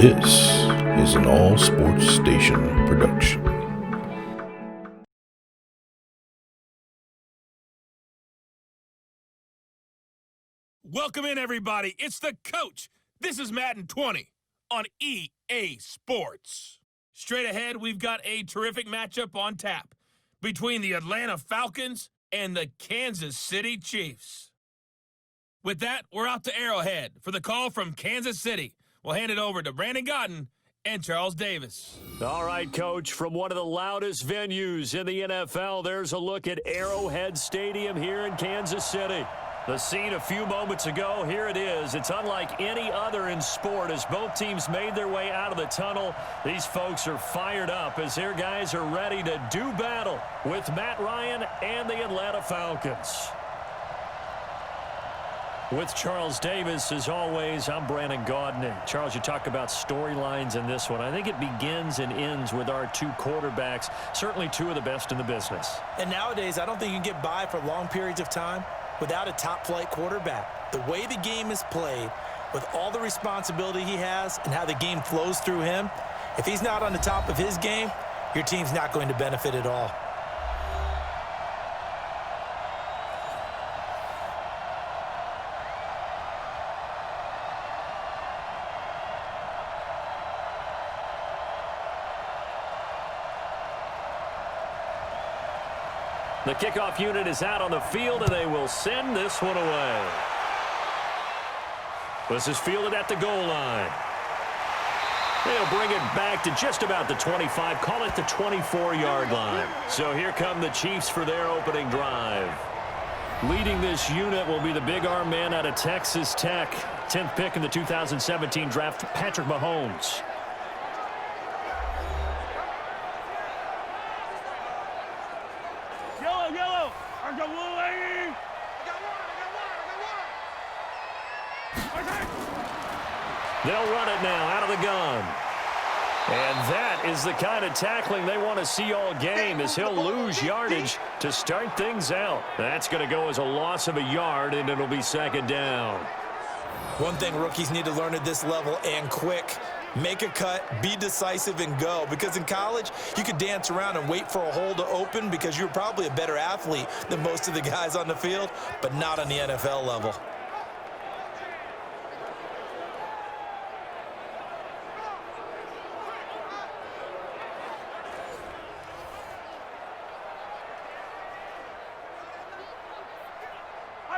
This is an All Sports Station production. Welcome in, everybody. It's the coach. This is Madden 20 on EA Sports. Straight ahead, we've got a terrific matchup on tap between the Atlanta Falcons and the Kansas City Chiefs. With that, we're out to Arrowhead for the call from Kansas City. We'll hand it over to Brandon Godden and Charles Davis. All right, Coach, from one of the loudest venues in the NFL, there's a look at Arrowhead Stadium here in Kansas City. The scene a few moments ago, here it is. It's unlike any other in sport as both teams made their way out of the tunnel. These folks are fired up as their guys are ready to do battle with Matt Ryan and the Atlanta Falcons. With Charles Davis, as always, I'm Brandon Godden. And Charles, you talk about storylines in this one. I think it begins and ends with our two quarterbacks, certainly two of the best in the business. And nowadays, I don't think you can get by for long periods of time without a top-flight quarterback. The way the game is played, with all the responsibility he has and how the game flows through him, if he's not on the top of his game, your team's not going to benefit at all. The kickoff unit is out on the field, and they will send this one away. This is fielded at the goal line. They'll bring it back to just about the 25, call it the 24-yard line. So here come the Chiefs for their opening drive. Leading this unit will be the big arm man out of Texas Tech. 10th pick in the 2017 draft, Patrick Mahomes. They'll run it now out of the gun. And that is the kind of tackling they want to see all game as he'll lose yardage to start things out. That's going to go as a loss of a yard, and it'll be second down. One thing rookies need to learn at this level, and quick, make a cut, be decisive, and go. Because in college, you could dance around and wait for a hole to open because you're probably a better athlete than most of the guys on the field, but not on the NFL level.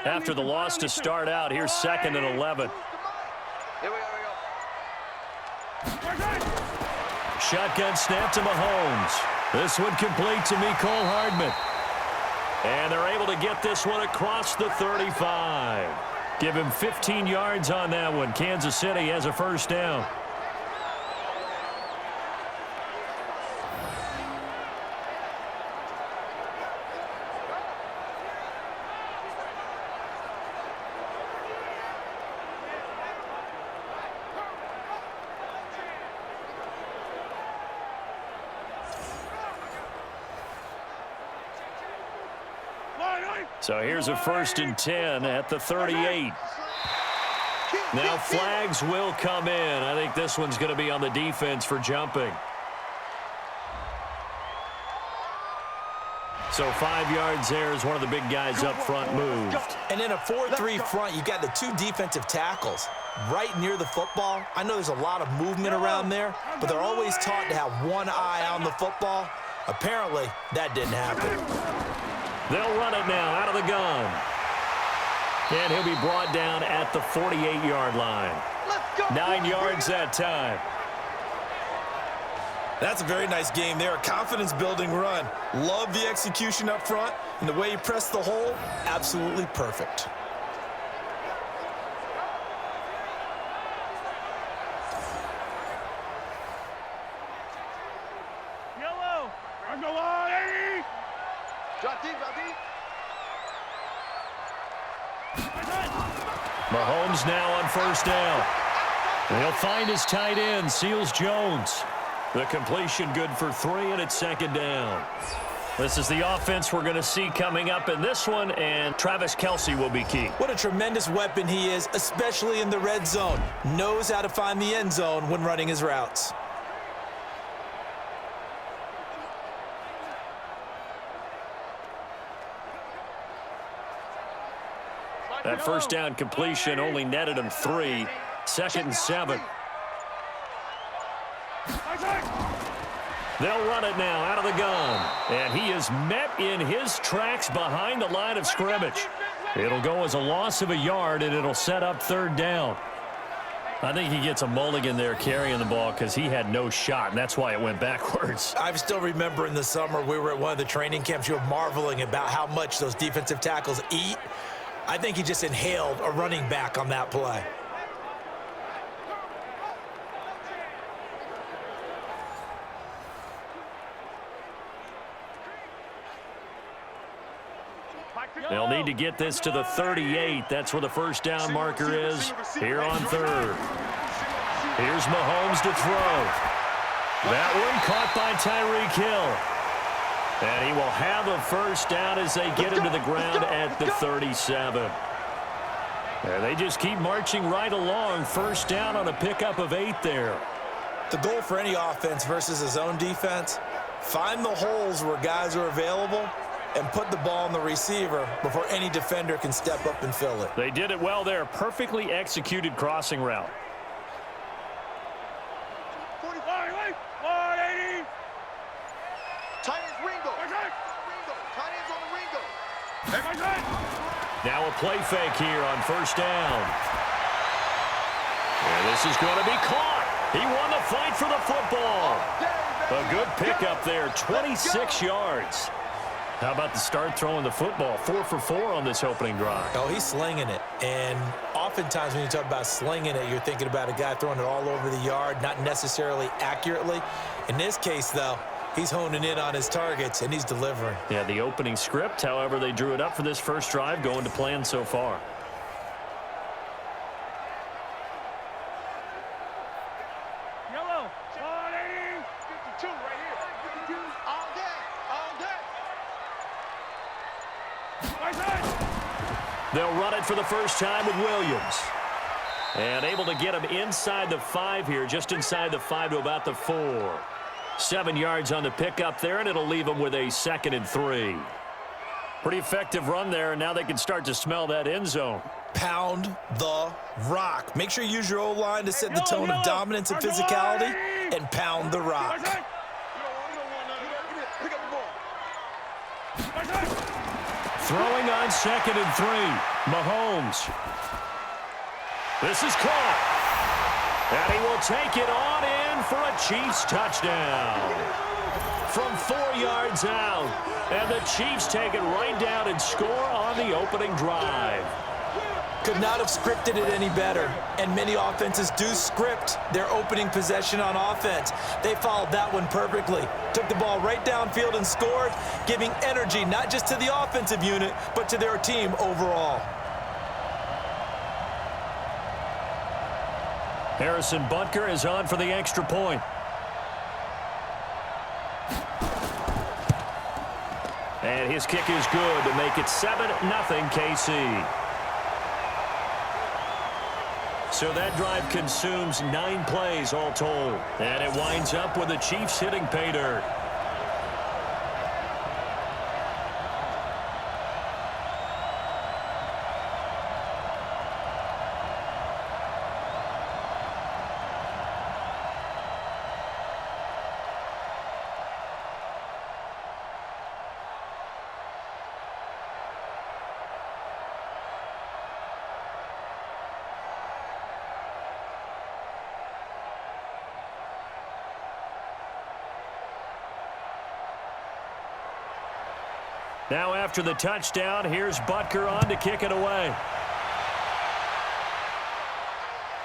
After the loss to start out, here's 2nd and 11. Here we go. Shotgun snap to Mahomes. This one complete to Mecole Hardman. And they're able to get this one across the 35. Give him 15 yards on that one. Kansas City has a first down. So here's a 1st and 10 at the 38. Now flags will come in. I think this one's going to be on the defense for jumping. So 5 yards there as one of the big guys up front moved. And in a 4-3 front, you got the two defensive tackles right near the football. I know there's a lot of movement around there, but they're always taught to have one eye on the football. Apparently, that didn't happen. They'll run it now out of the gun. And he'll be brought down at the 48-yard line. 9 yards that time. That's a very nice game there. A confidence-building run. Love the execution up front, and the way he pressed the hole, absolutely perfect. Yellow. Go on, Drop deep, drop deep. Mahomes now on first down. He'll find his tight end, Seals Jones. The completion good for 3, and it's second down. This is the offense we're going to see coming up in this one, and Travis Kelce will be key. What a tremendous weapon he is, especially in the red zone. Knows how to find the end zone when running his routes. That first down completion only netted him 3. 2nd and 7. They'll run it now out of the gun. And he is met in his tracks behind the line of scrimmage. It'll go as a loss of a yard, and it'll set up 3rd down. I think he gets a mulligan there carrying the ball because he had no shot, and that's why it went backwards. I still remember in the summer we were at one of the training camps. You were marveling about how much those defensive tackles eat. I think he just inhaled a running back on that play. They'll need to get this to the 38. That's where the first down marker is here on 3rd. Here's Mahomes to throw. That one caught by Tyreek Hill. And he will have a first down as they get him to the ground at the 37. And they just keep marching right along. First down on a pickup of 8 there. The goal for any offense versus a zone defense, find the holes where guys are available and put the ball on the receiver before any defender can step up and fill it. They did it well there. Perfectly executed crossing route. 180. Tight ends Ringo. Tight ends on the Ringo. Now a play fake here on first down. And this is going to be caught. He won the fight for the football. A good pickup there, 26 yards. How about the start throwing the football? 4 for 4 on this opening drive. Oh, he's slinging it. And oftentimes when you talk about slinging it, you're thinking about a guy throwing it all over the yard, not necessarily accurately. In this case, though, he's honing in on his targets, and he's delivering. Yeah, the opening script, however, they drew it up for this first drive, going to plan so far. Yellow. 180. 52 right here. 52. All day. All day. They'll run it for the first time with Williams. And able to get him inside the 5 here, just inside the 5 to about the 4. 7 yards on the pickup there, and it'll leave them with a 2nd and 3. Pretty effective run there, and now they can start to smell that end zone. Pound the rock. Make sure you use your O-line to set the tone of dominance and physicality, and pound the rock. Throwing on 2nd and 3. Mahomes. This is caught. And he will take it on in for a Chiefs touchdown. From 4 yards out. And the Chiefs take it right down and score on the opening drive. Could not have scripted it any better. And many offenses do script their opening possession on offense. They followed that one perfectly. Took the ball right downfield and scored, giving energy not just to the offensive unit, but to their team overall. Harrison Butker is on for the extra point. And his kick is good to make it 7-0 KC. So that drive consumes 9 plays all told. And it winds up with the Chiefs hitting pay dirt. Now after the touchdown, here's Butker on to kick it away.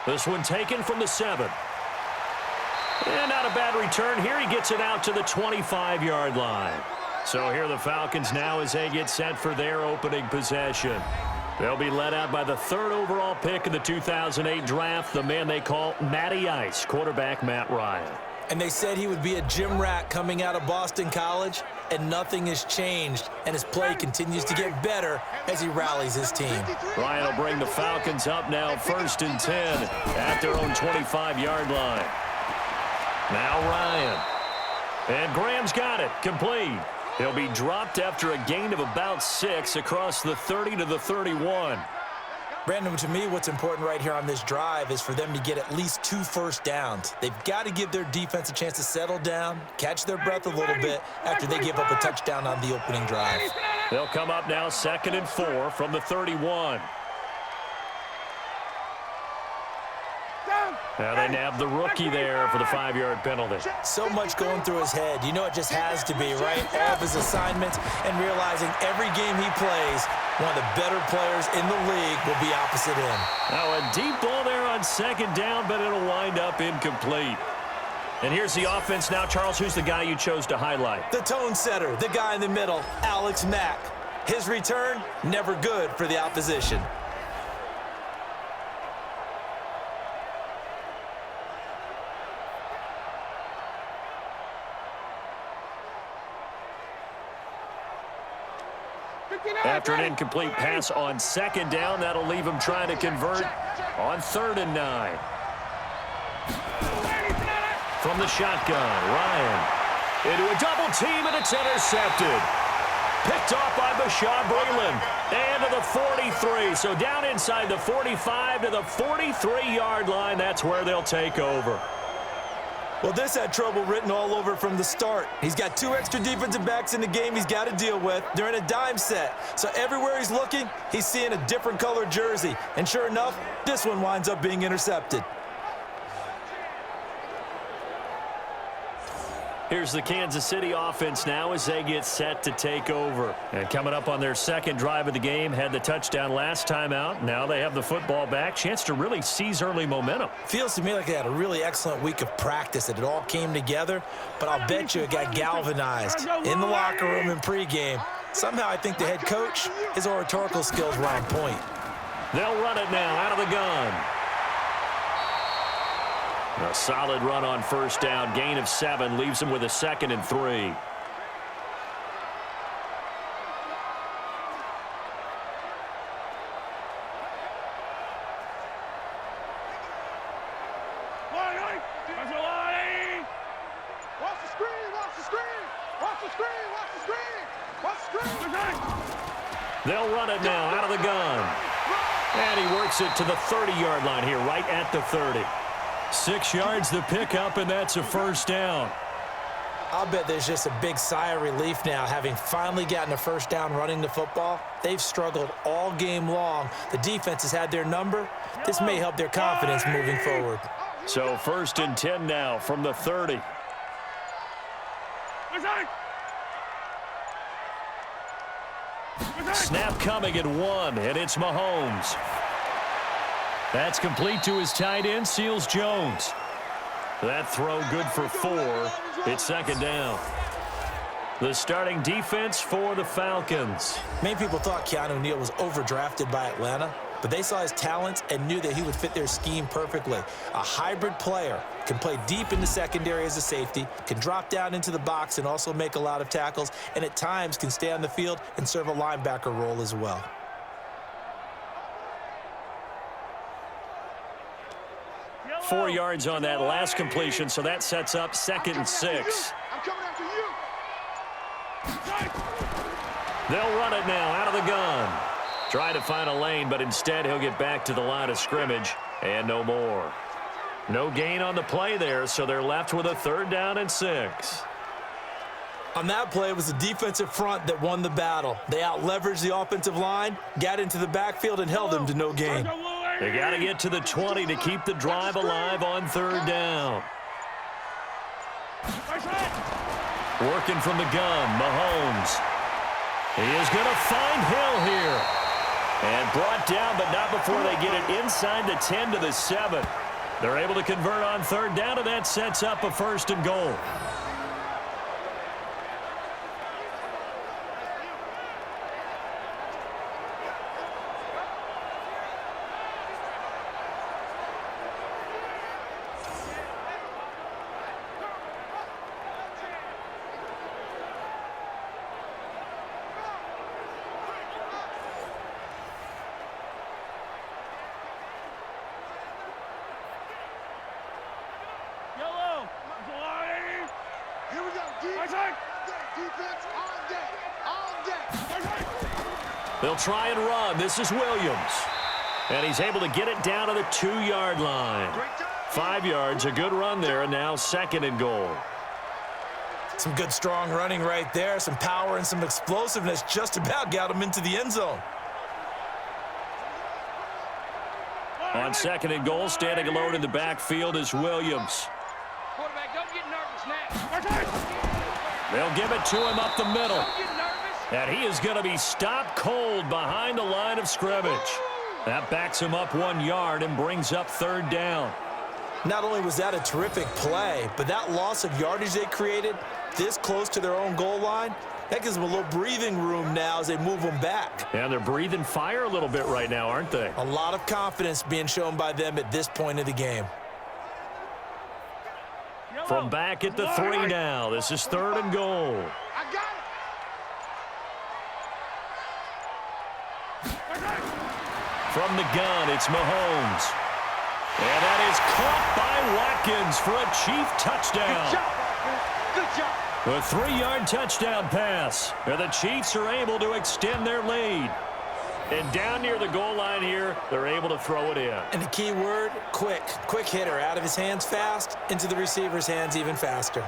This one taken from the 7. And not a bad return here. He gets it out to the 25-yard line. So here are the Falcons now as they get set for their opening possession. They'll be led out by the 3rd overall pick in the 2008 draft, the man they call Matty Ice, quarterback Matt Ryan. And they said he would be a gym rat coming out of Boston College, and nothing has changed. And his play continues to get better as he rallies his team. Ryan will bring the Falcons up now 1st and 10 at their own 25-yard line. Now Ryan. And Graham's got it. Complete. He'll be dropped after a gain of about 6 across the 30 to the 31. Brandon, to me, what's important right here on this drive is for them to get at least 2 first downs. They've got to give their defense a chance to settle down, catch their breath a little bit after they give up a touchdown on the opening drive. They'll come up now 2nd and 4 from the 31. Now they nab the rookie there for the 5-yard penalty. So much going through his head. You know it just has to be, right? All of his assignments and realizing every game he plays, one of the better players in the league will be opposite him. Now a deep ball there on 2nd down, but it'll wind up incomplete. And here's the offense now. Charles, who's the guy you chose to highlight? The tone setter, the guy in the middle, Alex Mack. His return, never good for the opposition. After an incomplete pass on 2nd down, that'll leave him trying to convert on 3rd and 9. From the shotgun, Ryan into a double team, and it's intercepted. Picked off by Bashaud Breeland. And to the 43. So down inside the 45 to the 43-yard line. That's where they'll take over. Well, this had trouble written all over from the start. He's got 2 extra defensive backs in the game he's got to deal with. They're in a dime set. So everywhere he's looking, he's seeing a different colored jersey. And sure enough, this one winds up being intercepted. Here's the Kansas City offense now as they get set to take over. And coming up on their 2nd drive of the game, had the touchdown last time out. Now they have the football back. Chance to really seize early momentum. Feels to me like they had a really excellent week of practice, that it all came together. But I'll bet you it got galvanized in the locker room in pregame. Somehow I think the head coach, his oratorical skills were on point. They'll run it now out of the gun. A solid run on 1st down. Gain of 7 leaves him with a 2nd and 3. They'll run it now out of the gun. And he works it to the 30-yard line here, right at the 30. 6 yards the pickup, and that's a 1st down. I'll bet there's just a big sigh of relief now, having finally gotten a 1st down running the football. They've struggled all game long. The defense has had their number. This may help their confidence moving forward. So 1st and 10 now from the 30. Snap coming at 1, and it's Mahomes. That's complete to his tight end, Seals Jones. That throw good for 4. It's 2nd down. The starting defense for the Falcons. Many people thought Keanu Neal was overdrafted by Atlanta, but they saw his talents and knew that he would fit their scheme perfectly. A hybrid player, can play deep in the secondary as a safety, can drop down into the box and also make a lot of tackles, and at times can stay on the field and serve a linebacker role as well. Four yards on that last completion, so that sets up 2nd and 6. I'm coming after you. They'll run it now out of the gun. Try to find a lane, but instead he'll get back to the line of scrimmage, and no more. No gain on the play there, so they're left with a 3rd down and 6. On that play, it was the defensive front that won the battle. They out-leveraged the offensive line, got into the backfield, and held them to no gain. They got to get to the 20 to keep the drive alive on 3rd down. Working from the gun, Mahomes. He is going to find Hill here. And brought down, but not before they get it inside the 10 to the 7. They're able to convert on 3rd down, and that sets up a 1st and goal. Defense on deck. On deck. They'll try and run. This is Williams. And he's able to get it down to the 2-yard line. 5 yards, a good run there, and now 2nd and goal. Some good, strong running right there. Some power and some explosiveness just about got him into the end zone. On 2nd and goal, standing alone in the backfield is Williams. Quarterback, don't get nervous now. They'll give it to him up the middle. Don't get nervous. And he is going to be stopped cold behind the line of scrimmage. That backs him up 1 yard and brings up 3rd down. Not only was that a terrific play, but that loss of yardage they created this close to their own goal line, that gives them a little breathing room now as they move them back. And they're breathing fire a little bit right now, aren't they? A lot of confidence being shown by them at this point of the game. From back at the 3 now. This is 3rd and goal. I got it. From the gun, it's Mahomes. And that is caught by Watkins for a Chief touchdown. Good job. A 3-yard touchdown pass. And the Chiefs are able to extend their lead. And down near the goal line here, they're able to throw it in. And the key word, quick. Quick hitter. Out of his hands fast, into the receiver's hands even faster.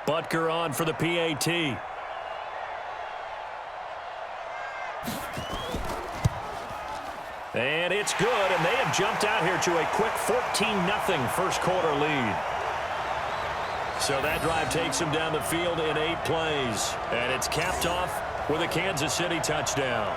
Butker on for the PAT. And it's good, and they have jumped out here to a quick 14-0 first quarter lead. So that drive takes them down the field in 8 plays. And it's capped off with a Kansas City touchdown.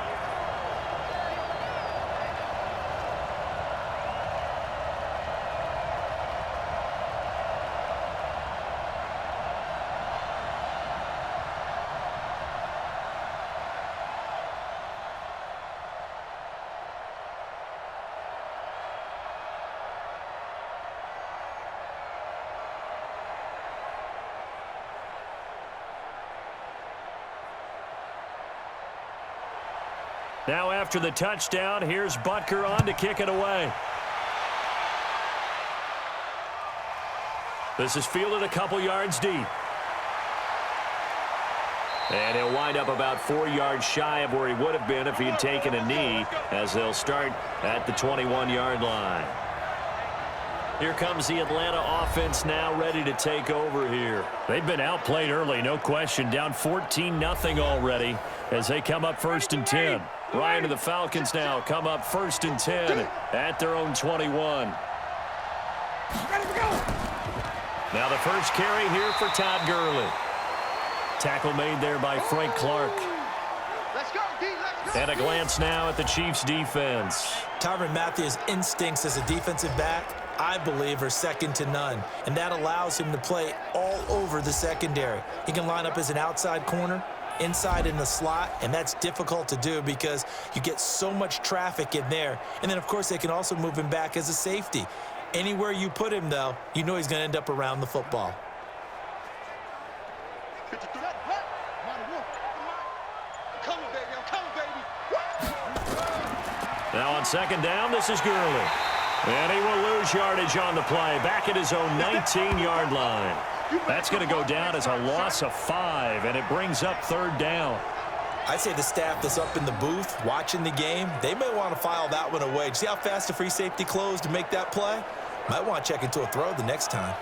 Now after the touchdown, here's Butker on to kick it away. This is fielded a couple yards deep. And he'll wind up about 4 yards shy of where he would have been if he had taken a knee, as they'll start at the 21-yard line. Here comes the Atlanta offense now ready to take over here. They've been outplayed early, no question. Down 14-0 already as they come up 1st and 10. Ryan to the Falcons now come up 1st and 10 at their own 21. Now the first carry here for Todd Gurley. Tackle made there by Frank Clark. Let's go, D. Let's go. And a glance now at the Chiefs' defense. Tyrann Mathieu's instincts as a defensive back, I believe, are second to none. And that allows him to play all over the secondary. He can line up as an outside corner, inside in the slot, and that's difficult to do because you get so much traffic in there. And then, of course, they can also move him back as a safety. Anywhere you put him, though, you know he's going to end up around the football. Now on 2nd down, this is Gurley. And he will lose yardage on the play, back at his own 19-yard line. That's going to go down as a loss of 5, and it brings up 3rd down. I'd say the staff that's up in the booth watching the game, they may want to file that one away. See how fast the free safety closed to make that play? Might want to check into a throw the next time.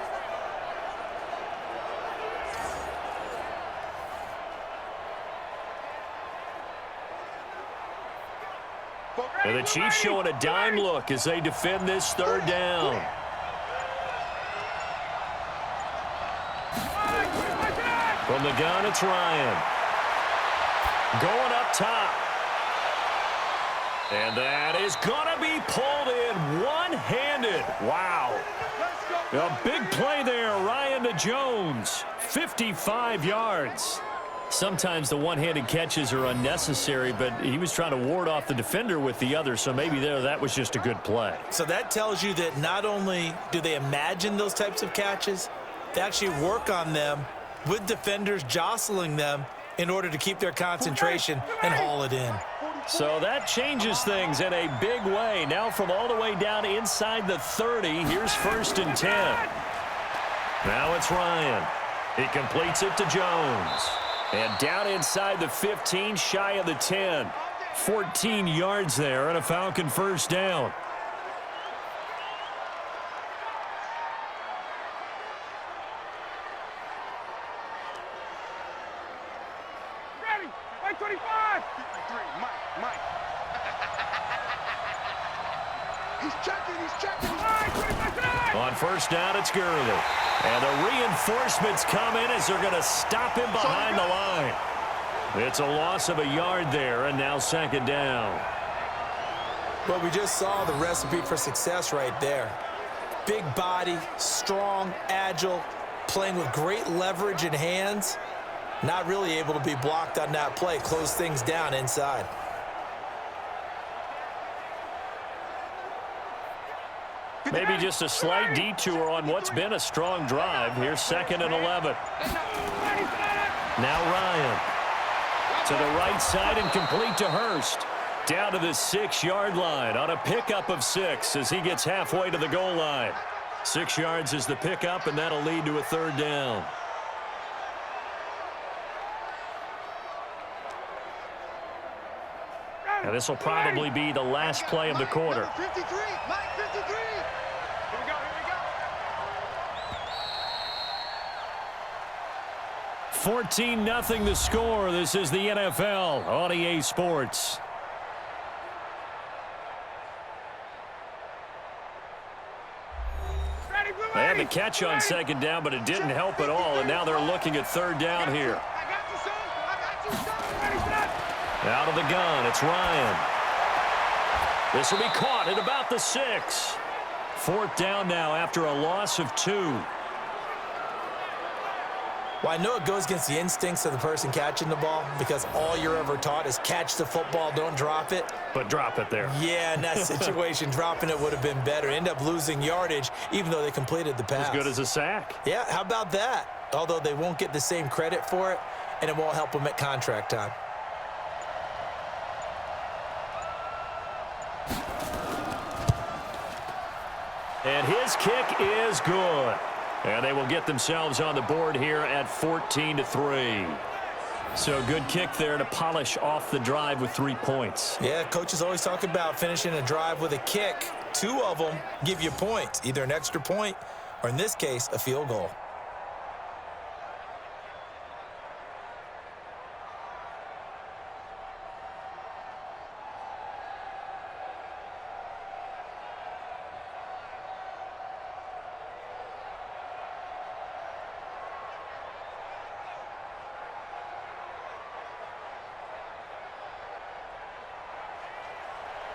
And the Chiefs showing a dime look as they defend this 3rd down. From the gun, it's Ryan. Going up top. And that is going to be pulled in one-handed. Wow. A big play there, Ryan to Jones. 55 yards. Sometimes the one-handed catches are unnecessary, but he was trying to ward off the defender with the other, so maybe that was just a good play. So that tells you that not only do they imagine those types of catches, they actually work on them with defenders jostling them in order to keep their concentration and haul it in. So that changes things in a big way. Now from all the way down inside the 30, here's 1st and 10. Now it's Ryan. He completes it to Jones. And down inside the 15, shy of the 10. 14 yards there and a Falcon 1st down. Ready. Right 25. 53. Mike. He's checking. On 1st down, it's Gurley. And the reinforcements come in as they're going to stop him behind the line. It's a loss of a yard there, and now 2nd down. Well, we just saw the recipe for success right there. Big body, strong, agile, playing with great leverage in hands. Not really able to be blocked on that play. Close things down inside. Maybe just a slight detour on what's been a strong drive. Here's 2nd and 11. Now Ryan. To the right side and complete to Hurst. Down to the 6-yard line on a pickup of 6 as he gets halfway to the goal line. 6 yards is the pickup, and that'll lead to a 3rd down. And this will probably be the last play of the quarter. 53. Mike 53. Here we go. 14-0 the score. This is the NFL on EA Sports. They had the catch on 2nd down, but it didn't help at all, and now they're looking at 3rd down here. Out of the gun, it's Ryan. This will be caught at about the 6. 4th down now after a loss of 2. Well, I know it goes against the instincts of the person catching the ball because all you're ever taught is catch the football, don't drop it. But drop it there. Yeah, in that situation, dropping it would have been better. End up losing yardage even though they completed the pass. As good as a sack. Yeah, how about that? Although they won't get the same credit for it, and it won't help them at contract time. And his kick is good. And they will get themselves on the board here at 14-3. So good kick there to polish off the drive with 3 points. Yeah, coaches always talk about finishing a drive with a kick. 2 of them give you points, either an extra point or, in this case, a field goal.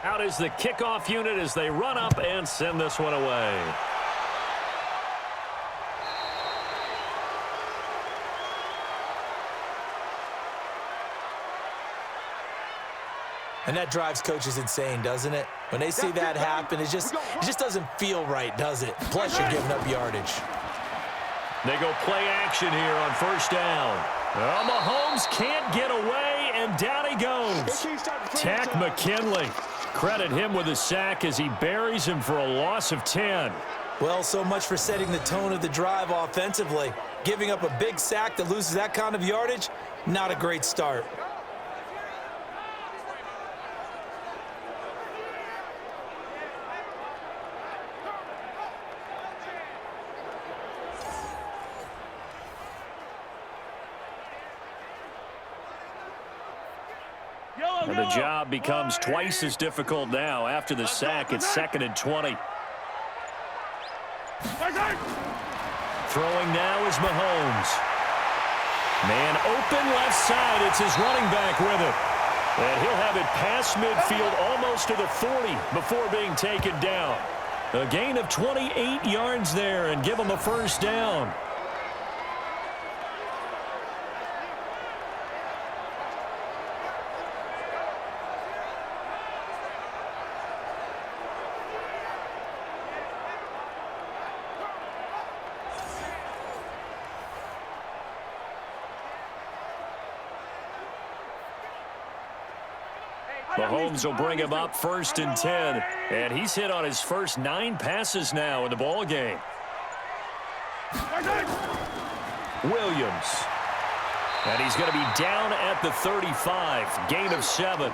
Out is the kickoff unit as they run up and send this one away. And that drives coaches insane, doesn't it? When they see that happen, it just doesn't feel right, does it? Plus, you're giving up yardage. They go play action here on 1st down. Well, Mahomes can't get away, and down he goes. Tack McKinley. Credit him with a sack as he buries him for a loss of 10. Well, so much for setting the tone of the drive offensively. Giving up a big sack that loses that kind of yardage, not a great start. And the job becomes twice as difficult now. After the sack, it's 2nd and 20. Throwing now is Mahomes. Man open left side. It's his running back with it. And he'll have it past midfield almost to the 40 before being taken down. A gain of 28 yards there and give him a 1st down. Mahomes will bring him up 1st and 10. And he's hit on his first 9 passes now in the ball game. Williams. And he's going to be down at the 35. Gain of 7.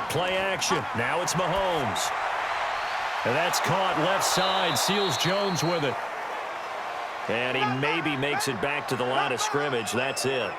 Play action. Now it's Mahomes. And that's caught left side. Seals Jones with it. And he maybe makes it back to the line of scrimmage. That's it.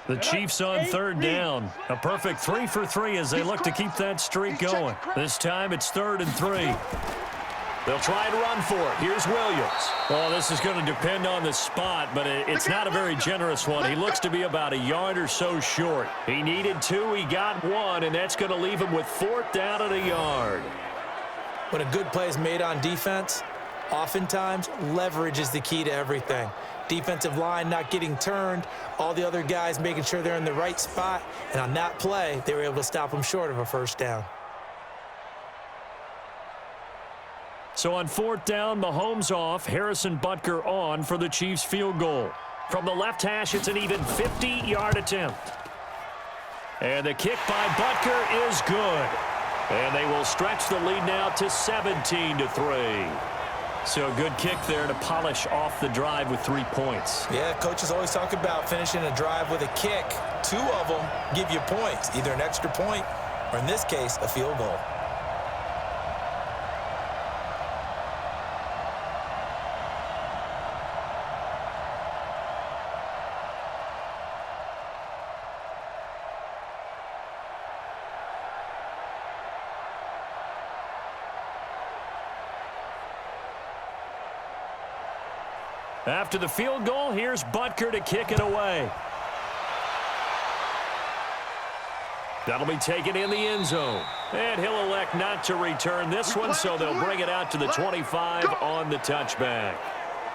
The Chiefs on 3rd down. A perfect 3 for 3 as they look to keep that streak going. This time it's 3rd and 3. They'll try and run for it. Here's Williams. Well, this is going to depend on the spot, but it's not a very generous one. He looks to be about a yard or so short. He needed 2. He got 1, and that's going to leave him with 4th down and a yard. When a good play is made on defense, oftentimes leverage is the key to everything. Defensive line not getting turned, all the other guys making sure they're in the right spot, and on that play, they were able to stop them short of a 1st down. So on 4th down, Mahomes off, Harrison Butker on for the Chiefs field goal. From the left hash, it's an even 50-yard attempt. And the kick by Butker is good. And they will stretch the lead now to 17-3. So a good kick there to polish off the drive with 3 points. Yeah, coaches always talk about finishing a drive with a kick. 2 of them give you points, either an extra point or, in this case, a field goal. After the field goal, here's Butker to kick it away. That'll be taken in the end zone. And he'll elect not to return this one, so they'll bring it out to the 25 on the touchback.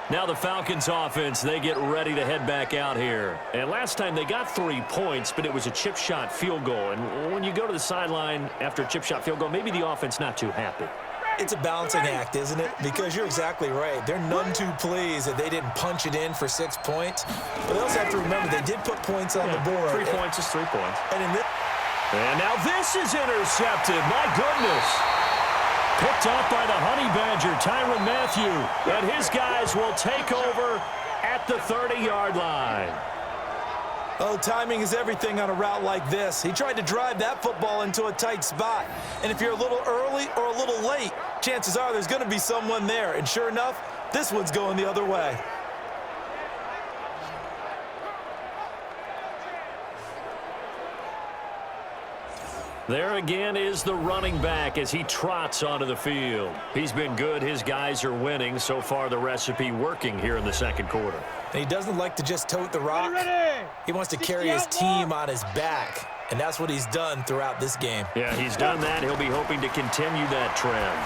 Now the Falcons offense, they get ready to head back out here. And last time they got 3 points, but it was a chip shot field goal. And when you go to the sideline after a chip shot field goal, maybe the offense not too happy. It's a balancing act, isn't it? Because you're exactly right. They're none too pleased that they didn't punch it in for 6 points. But they also have to remember they did put points on the board. 3 points is 3 points. And now this is intercepted. My goodness. Picked off by the Honey Badger, Tyrann Mathieu. And his guys will take over at the 30-yard line. Oh, timing is everything on a route like this. He tried to drive that football into a tight spot. And if you're a little early or a little late, chances are there's going to be someone there. And sure enough, this one's going the other way. There again is the running back as he trots onto the field. He's been good. His guys are winning. So far, the recipe working here in the 2nd quarter. And he doesn't like to just tote the rock. He wants to carry his team on his back. And that's what he's done throughout this game. Yeah, he's done that. He'll be hoping to continue that trend.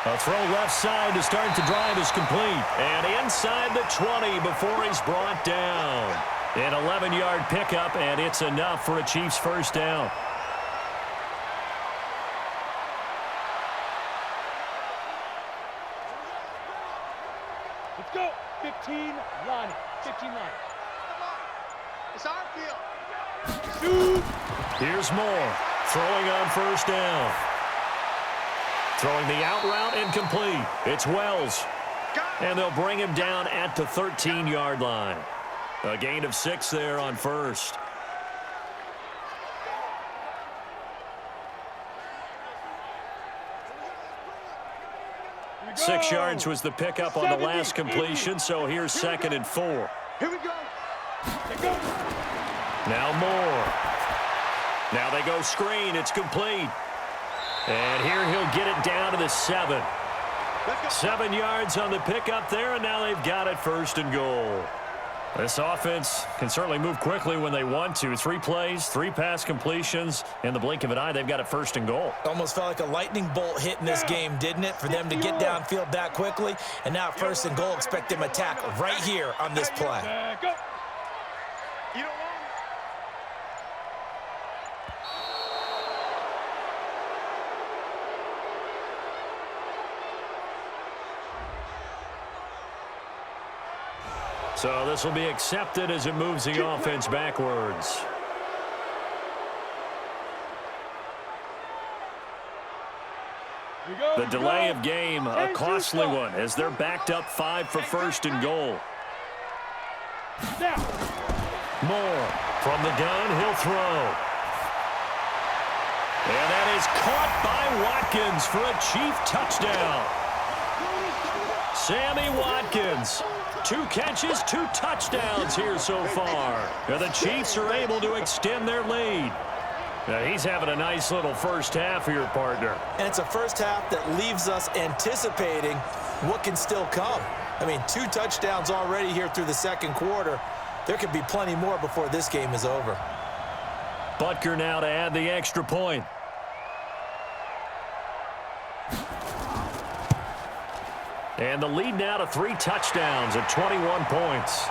A throw left side to start the drive is complete. And inside the 20 before he's brought down. An 11-yard pickup, and it's enough for a Chiefs 1st down. Let's go. 15 line. 15 line. It's our field. Here's Moore throwing on 1st down. Throwing the out route incomplete. It's Wells. And they'll bring him down at the 13-yard line. A gain of 6 there on 1st. 6 yards was the pickup on the last completion, so here's 2nd and 4. Here we go. Now Moore. Now they go screen. It's complete. And here he'll get it down to the 7. 7 yards on the pickup there, and now they've got it 1st and goal. This offense can certainly move quickly when they want to. 3 plays, 3 pass completions. In the blink of an eye, they've got it 1st and goal. Almost felt like a lightning bolt hit in this game, didn't it? For them to get downfield that quickly. And now 1st and goal, expect them to tackle right here on this play. Go. You don't want So this will be accepted as it moves the offense backwards. The delay of game, a costly one, as they're backed up 5 for 1st and goal. Moore from the gun, he'll throw. And that is caught by Watkins for a Chief touchdown. Sammy Watkins. 2 catches, 2 touchdowns here so far. And the Chiefs are able to extend their lead. Now he's having a nice little first half here, partner. And it's a first half that leaves us anticipating what can still come. I mean, 2 touchdowns already here through the 2nd quarter. There could be plenty more before this game is over. Butker now to add the extra point. And the lead now to 3 touchdowns at 21 points.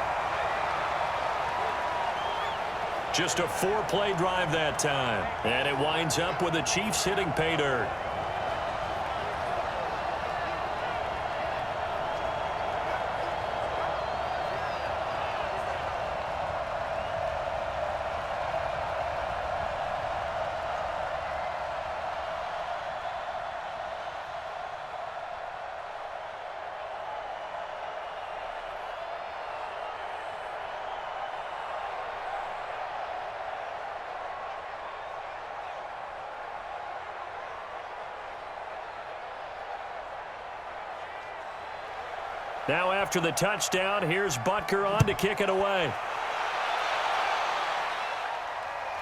Just a 4-play drive that time. And it winds up with the Chiefs hitting pay dirt. Now after the touchdown, here's Butker on to kick it away.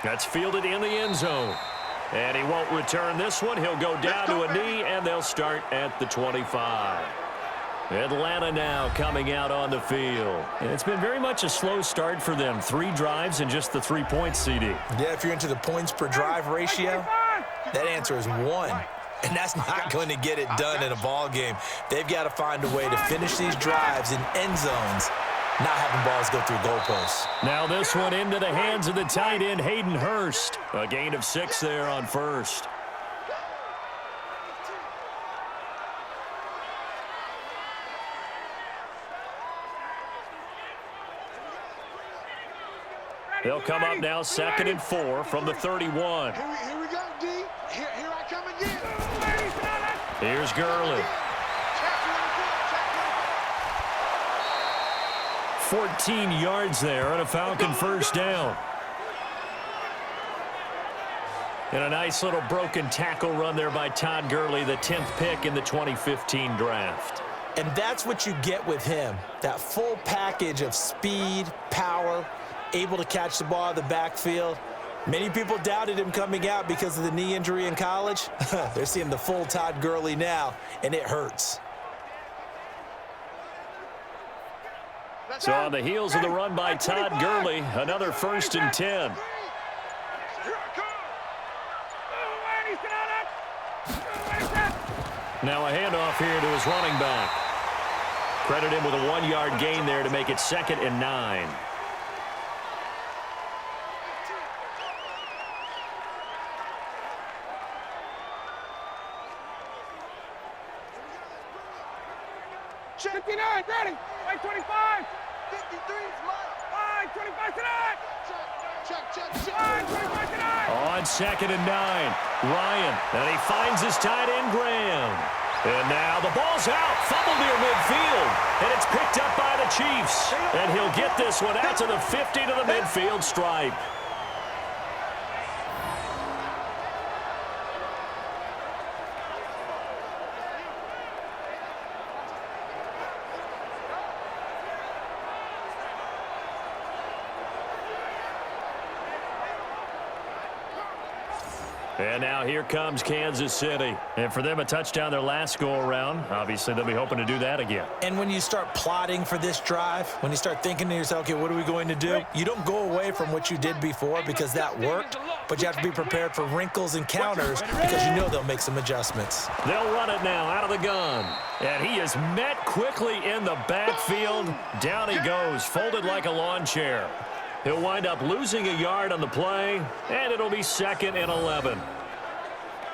That's fielded in the end zone. And he won't return this one. He'll go down to a knee, and they'll start at the 25. Atlanta now coming out on the field. And it's been very much a slow start for them. 3 drives and just the 3 points, CD. Yeah, if you're into the points per drive ratio, that answer is 1. And that's not going to get it done in a ball game. They've got to find a way to finish these drives in end zones, not having balls go through goalposts. Now this one into the hands of the tight end, Hayden Hurst. A gain of 6 there on first. They'll come up now 2nd and 4 from the 31. Here we go, D. Here I come again. Here's Gurley. 14 yards there on a Falcon first down. And a nice little broken tackle run there by Todd Gurley, the 10th pick in the 2015 draft. And that's what you get with him, that full package of speed, power, able to catch the ball out of the backfield. Many people doubted him coming out because of the knee injury in college. They're seeing the full Todd Gurley now, and it hurts. So on the heels of the run by Todd Gurley, another 1st and 10. Now a handoff here to his running back. Credit him with a 1-yard gain there to make it 2nd and 9. Ready. 25. 53 is mine. 25 tonight. Check. 25 tonight. On 2nd and 9, Ryan, and he finds his tight end, Graham. And now the ball's out, fumbled near midfield, and it's picked up by the Chiefs. And he'll get this one out to the 50 to the midfield stripe. And now here comes Kansas City. And for them, a touchdown their last go-around. Obviously, they'll be hoping to do that again. And when you start plotting for this drive, when you start thinking to yourself, okay, what are we going to do? You don't go away from what you did before because that worked, but you have to be prepared for wrinkles and counters because you know they'll make some adjustments. They'll run it now out of the gun. And he is met quickly in the backfield. Down he goes, folded like a lawn chair. He'll wind up losing a yard on the play, and it'll be 2nd and 11.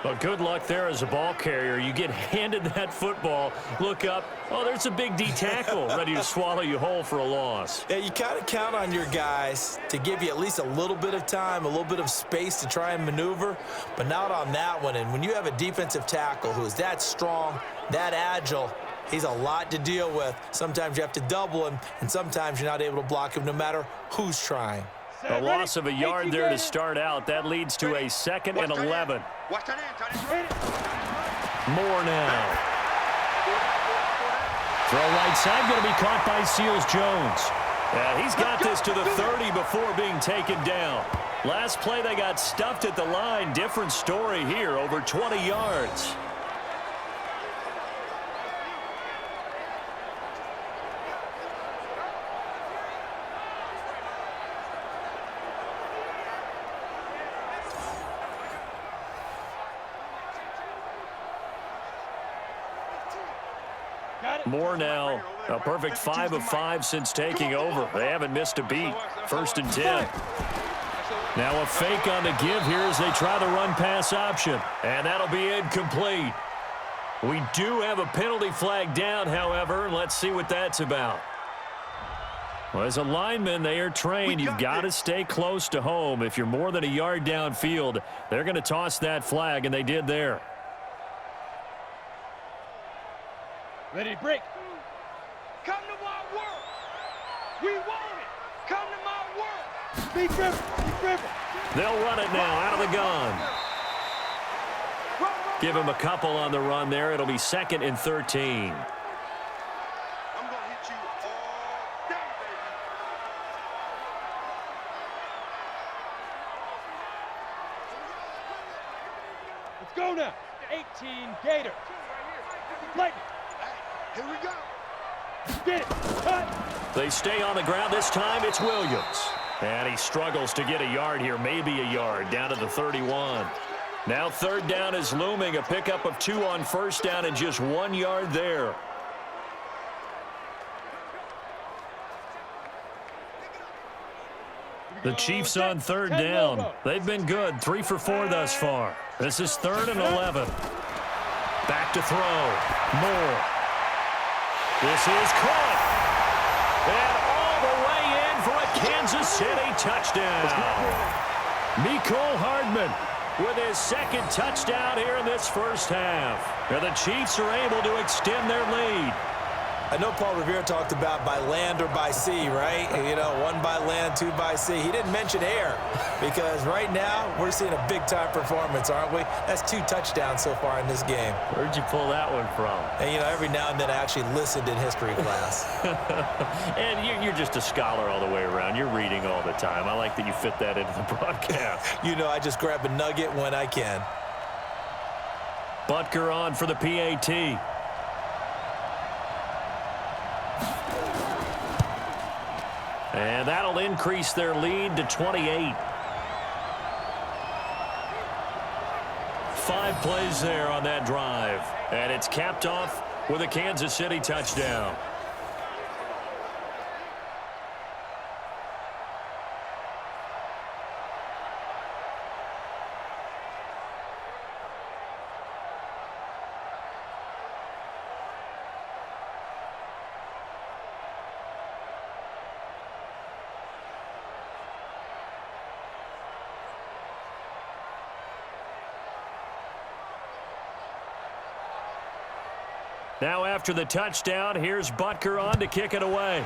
But good luck there as a ball carrier. You get handed that football, look up, oh, there's a big D tackle ready to swallow you whole for a loss. Yeah, you kind of count on your guys to give you at least a little bit of time, a little bit of space to try and maneuver, but not on that one. And when you have a defensive tackle who is that strong, that agile, he's a lot to deal with. Sometimes you have to double him, and sometimes you're not able to block him no matter who's trying. A loss of a yard there to start out. That leads to a 2nd and 11. More now. Throw right side, going to be caught by Seals-Jones. He's got this to the 30 before being taken down. Last play, they got stuffed at the line. Different story here, over 20 yards. Moore now, a perfect 5 of 5 since taking over. They haven't missed a beat. 1st and 10. Now a fake on the give here as they try the run-pass option. And that'll be incomplete. We do have a penalty flag down, however. Let's see what that's about. Well, as a lineman, they are trained. You've got to stay close to home. If you're more than a yard downfield, they're going to toss that flag, and they did there. Ready to break. Come to my work. We want it. Come to my work. Be driven. They'll run it now out of the gun. Give him a couple on the run there. It'll be 2nd and 13. I'm going to hit you all day, baby. Let's go now. 18 Gator. Lightning. Here we go. Get it. Cut. They stay on the ground. This time it's Williams. And he struggles to get a yard here, maybe a yard, down to the 31. Now 3rd down is looming. A pickup of 2 on 1st down and just 1 yard there. The Chiefs on 3rd down. They've been good. 3 for 4 thus far. This is 3rd and 11. Back to throw. Moore. This is caught. And all the way in for a Kansas City touchdown. Mecole Hardman with his 2nd touchdown here in this 1st half. And the Chiefs are able to extend their lead. I know Paul Revere talked about by land or by sea, right? You know, 1 by land, 2 by sea. He didn't mention air because right now we're seeing a big-time performance, aren't we? That's 2 touchdowns so far in this game. Where'd you pull that one from? And, you know, every now and then I actually listened in history class. And you're just a scholar all the way around. You're reading all the time. I like that you fit that into the broadcast. You know, I just grab a nugget when I can. Butker on for the PAT. And that'll increase their lead to 28. 5 plays there on that drive. And it's capped off with a Kansas City touchdown. Now after the touchdown, here's Butker on to kick it away.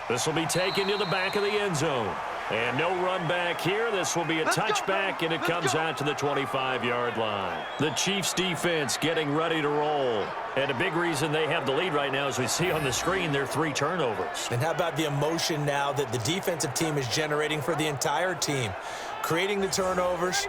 This will be taken to the back of the end zone. And no run back here. This will be a touchback, and it comes out to the 25-yard line. The Chiefs defense getting ready to roll. And a big reason they have the lead right now, as we see on the screen, their 3 turnovers. And how about the emotion now that the defensive team is generating for the entire team? creating the turnovers,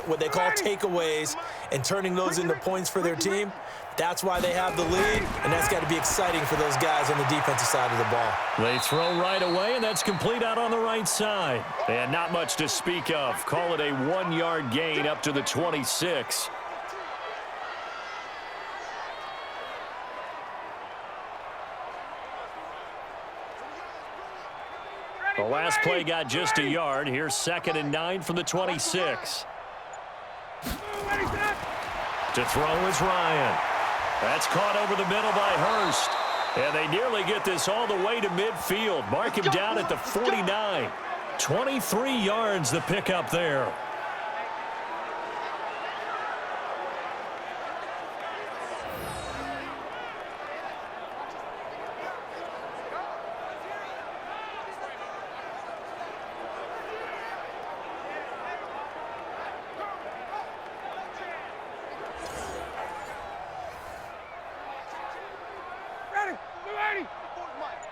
what they call takeaways, and turning those into points for their team. That's why they have the lead, and that's got to be exciting for those guys on the defensive side of the ball. They throw right away, and that's complete out on the right side. And not much to speak of. Call it a 1-yard gain up to the 26. The last play got just a yard. Here's 2nd and 9 from the 26. To throw is Ryan. That's caught over the middle by Hurst. And they nearly get this all the way to midfield. Mark him down at the 49. 23 yards the pickup there.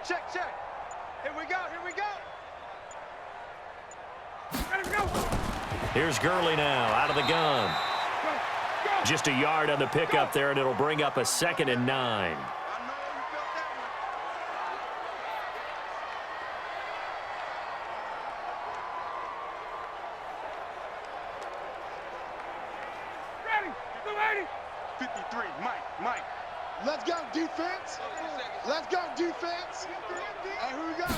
Check, check. Here we go, here we go. Ready to go. Here's Gurley now out of the gun. Just a yard on the pickup there, and it'll bring up a 2nd and 9. Ready. 53, Mike. Let's go, defense. Let's go, defense. Hey, who we got?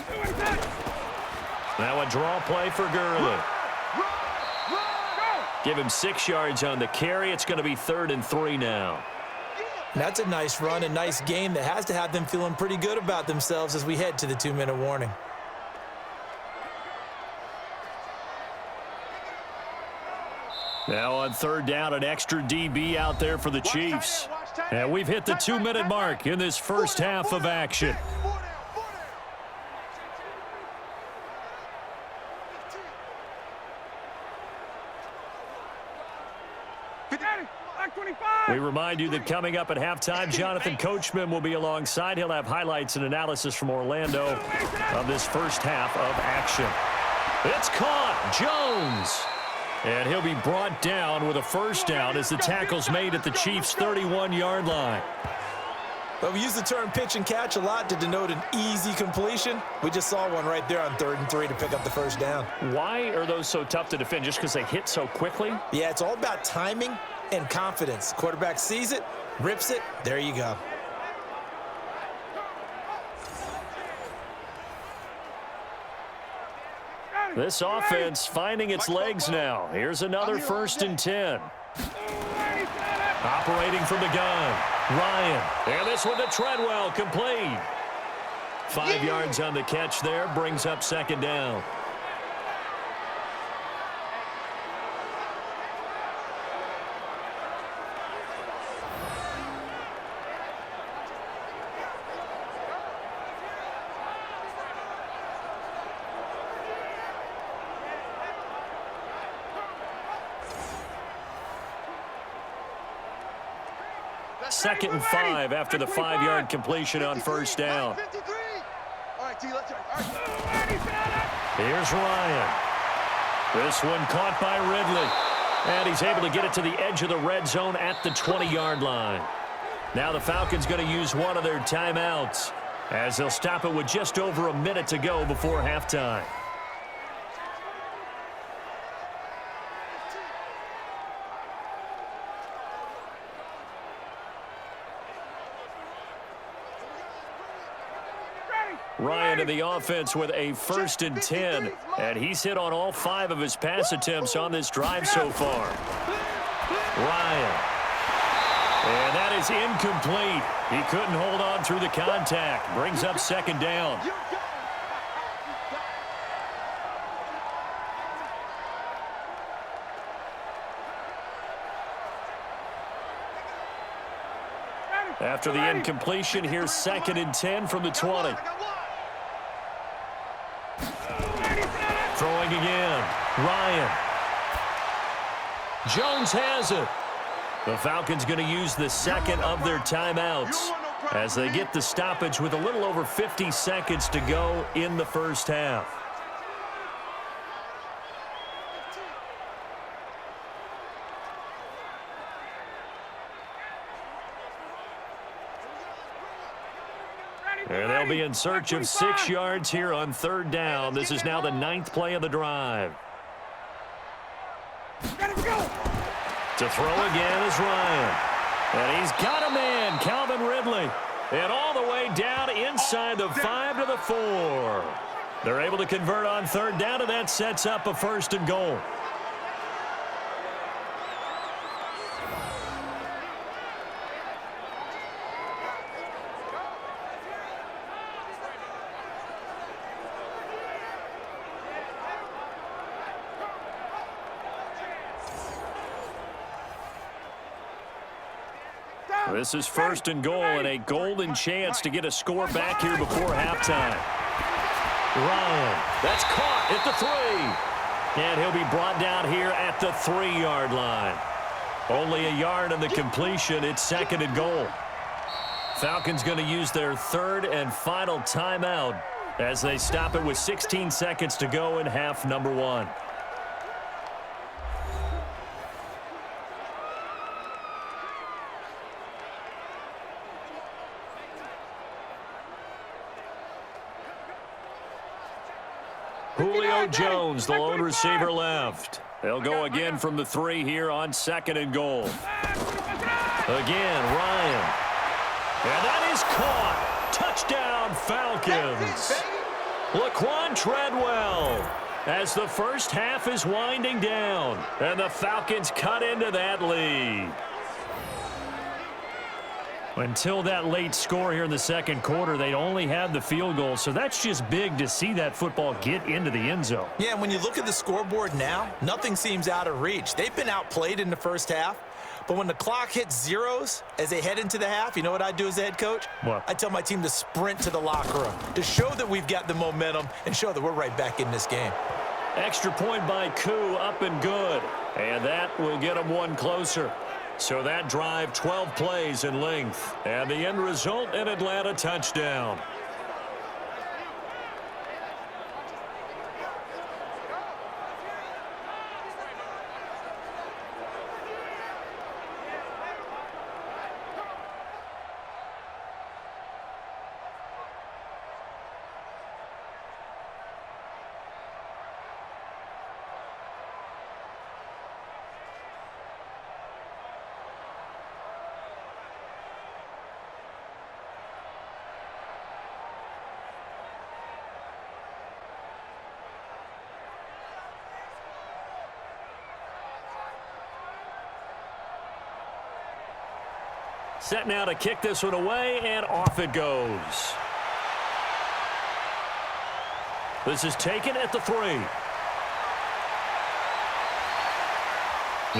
Now a draw play for Gurley. Give him 6 yards on the carry. It's going to be 3rd and 3 now. That's a nice run, a nice game that has to have them feeling pretty good about themselves as we head to the 2-minute warning. Now on 3rd down, an extra DB out there for the Chiefs. And we've hit the 2-minute mark in this first half of action. We remind you that coming up at halftime, Jonathan Coachman will be alongside. He'll have highlights and analysis from Orlando of this first half of action. It's caught. Jones. And he'll be brought down with a first down as the tackle's made at the Chiefs' 31-yard line. But we use the term pitch and catch a lot to denote an easy completion. We just saw one right there on 3rd and 3 to pick up the first down. Why are those so tough to defend? Just because they hit so quickly? Yeah, it's all about timing and confidence. Quarterback sees it, rips it, there you go. This offense finding its legs now. Here's another 1st and 10. Operating from the gun. Ryan. And this one to Treadwell. Complete. 5 yards on the catch there. Brings up 2nd down. Second and 5 after the 5-yard completion on first down. Here's Ryan. This one caught by Ridley. And he's able to get it to the edge of the red zone at the 20-yard line. Now the Falcons going to use one of their timeouts as they'll stop it with just over a minute to go before halftime. Ryan in the offense with a 1st and 10, and he's hit on all 5 of his pass attempts on this drive so far. Ryan. And that is incomplete. He couldn't hold on through the contact. Brings up 2nd down. After the incompletion, here's 2nd and 10 from the 20. Throwing again. Ryan. Jones has it. The Falcons going to use the 2nd of their timeouts as they get the stoppage with a little over 50 seconds to go in the first half. And they'll be in search of 6 yards here on 3rd down. This is now the 9th play of the drive. To throw again is Ryan. And he's got a man, Calvin Ridley. And all the way down inside the 5 to the 4. They're able to convert on 3rd down, and that sets up a 1st and goal. This is 1st and goal and a golden chance to get a score back here before halftime. Ryan, that's caught at the 3. And he'll be brought down here at the 3-yard line. Only a yard on the completion. It's 2nd and goal. Falcons going to use their 3rd and final timeout as they stop it with 16 seconds to go in half number 1. Julio Jones, the lone receiver left. They'll go again from the 3 here on 2nd and goal. Again, Ryan. And that is caught. Touchdown, Falcons. Laquan Treadwell as the first half is winding down. And the Falcons cut into that lead. Until that late score here in the 2nd quarter, they'd only had the field goal, so that's just big to see that football get into the end zone. Yeah, and when you look at the scoreboard now, nothing seems out of reach. They've been outplayed in the first half, but when the clock hits zeros as they head into the half, you know what I do as the head coach? What? I tell my team to sprint to the locker room to show that we've got the momentum and show that we're right back in this game. Extra point by Koo, up and good, and that will get them one closer. So that drive, 12 plays in length. And the end result, an Atlanta touchdown. Set now to kick this one away, and off it goes. This is taken at the 3.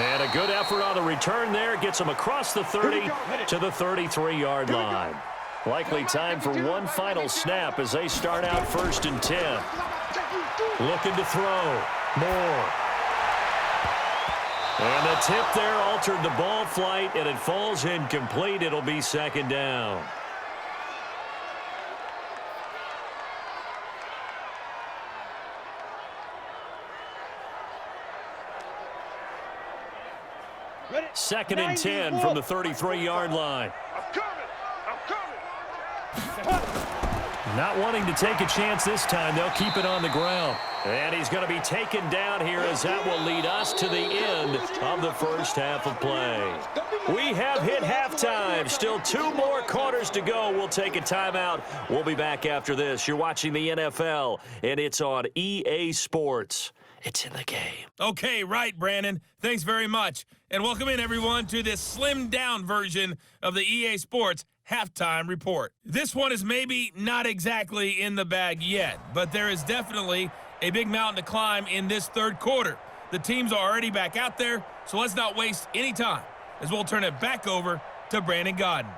And a good effort on the return there. Gets him across the 30 to the 33-yard line. Likely time for one final snap as they start out 1st and 10. Looking to throw. Moore. And the tip there altered the ball flight, and it falls incomplete. It'll be 2nd down. Ready? 2nd and 10 from the 33-yard line. I'm coming. Not wanting to take a chance this time. They'll keep it on the ground. And he's going to be taken down here as that will lead us to the end of the first half of play. We have hit halftime. Still 2 more quarters to go. We'll take a timeout. We'll be back after this. You're watching the NFL, and it's on EA Sports. It's in the game. Okay, right, Brandon. Thanks very much. And welcome in, everyone, to this slimmed-down version of the EA Sports Halftime Report. This one is maybe not exactly in the bag yet, but there is definitely a big mountain to climb in this 3rd quarter. The teams are already back out there, so let's not waste any time as we'll turn it back over to Brandon Godden.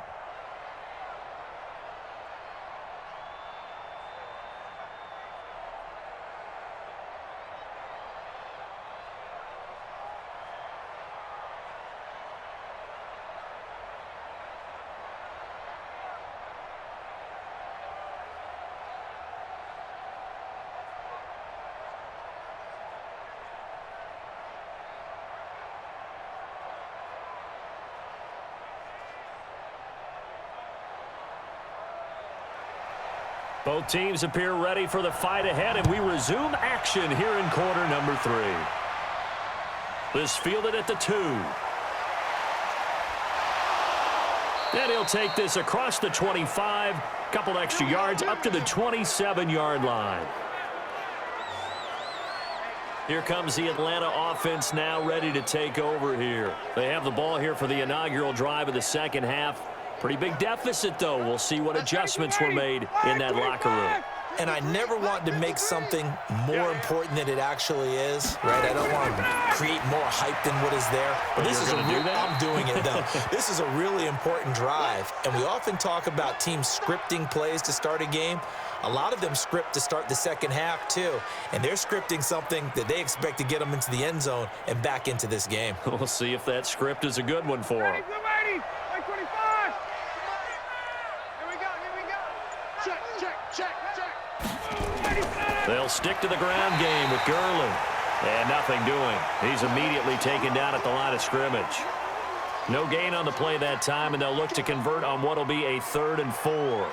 Both teams appear ready for the fight ahead, and we resume action here in quarter number 3. This fielded at the 2. And he'll take this across the 25, couple extra yards up to the 27-yard line. Here comes the Atlanta offense now ready to take over here. They have the ball here for the inaugural drive of the second half. Pretty big deficit, though. We'll see what adjustments were made in that locker room. And I never want to make something more important than it actually is, right? I don't want to create more hype than what is there. But this is I'm doing it, though. This is a really important drive. And we often talk about teams scripting plays to start a game. A lot of them script to start the second half, too. And they're scripting something that they expect to get them into the end zone and back into this game. We'll see if that script is a good one for them. They'll stick to the ground game with Gurley. And nothing doing. He's immediately taken down at the line of scrimmage. No gain on the play that time, and they'll look to convert on what will be a 3rd and 4.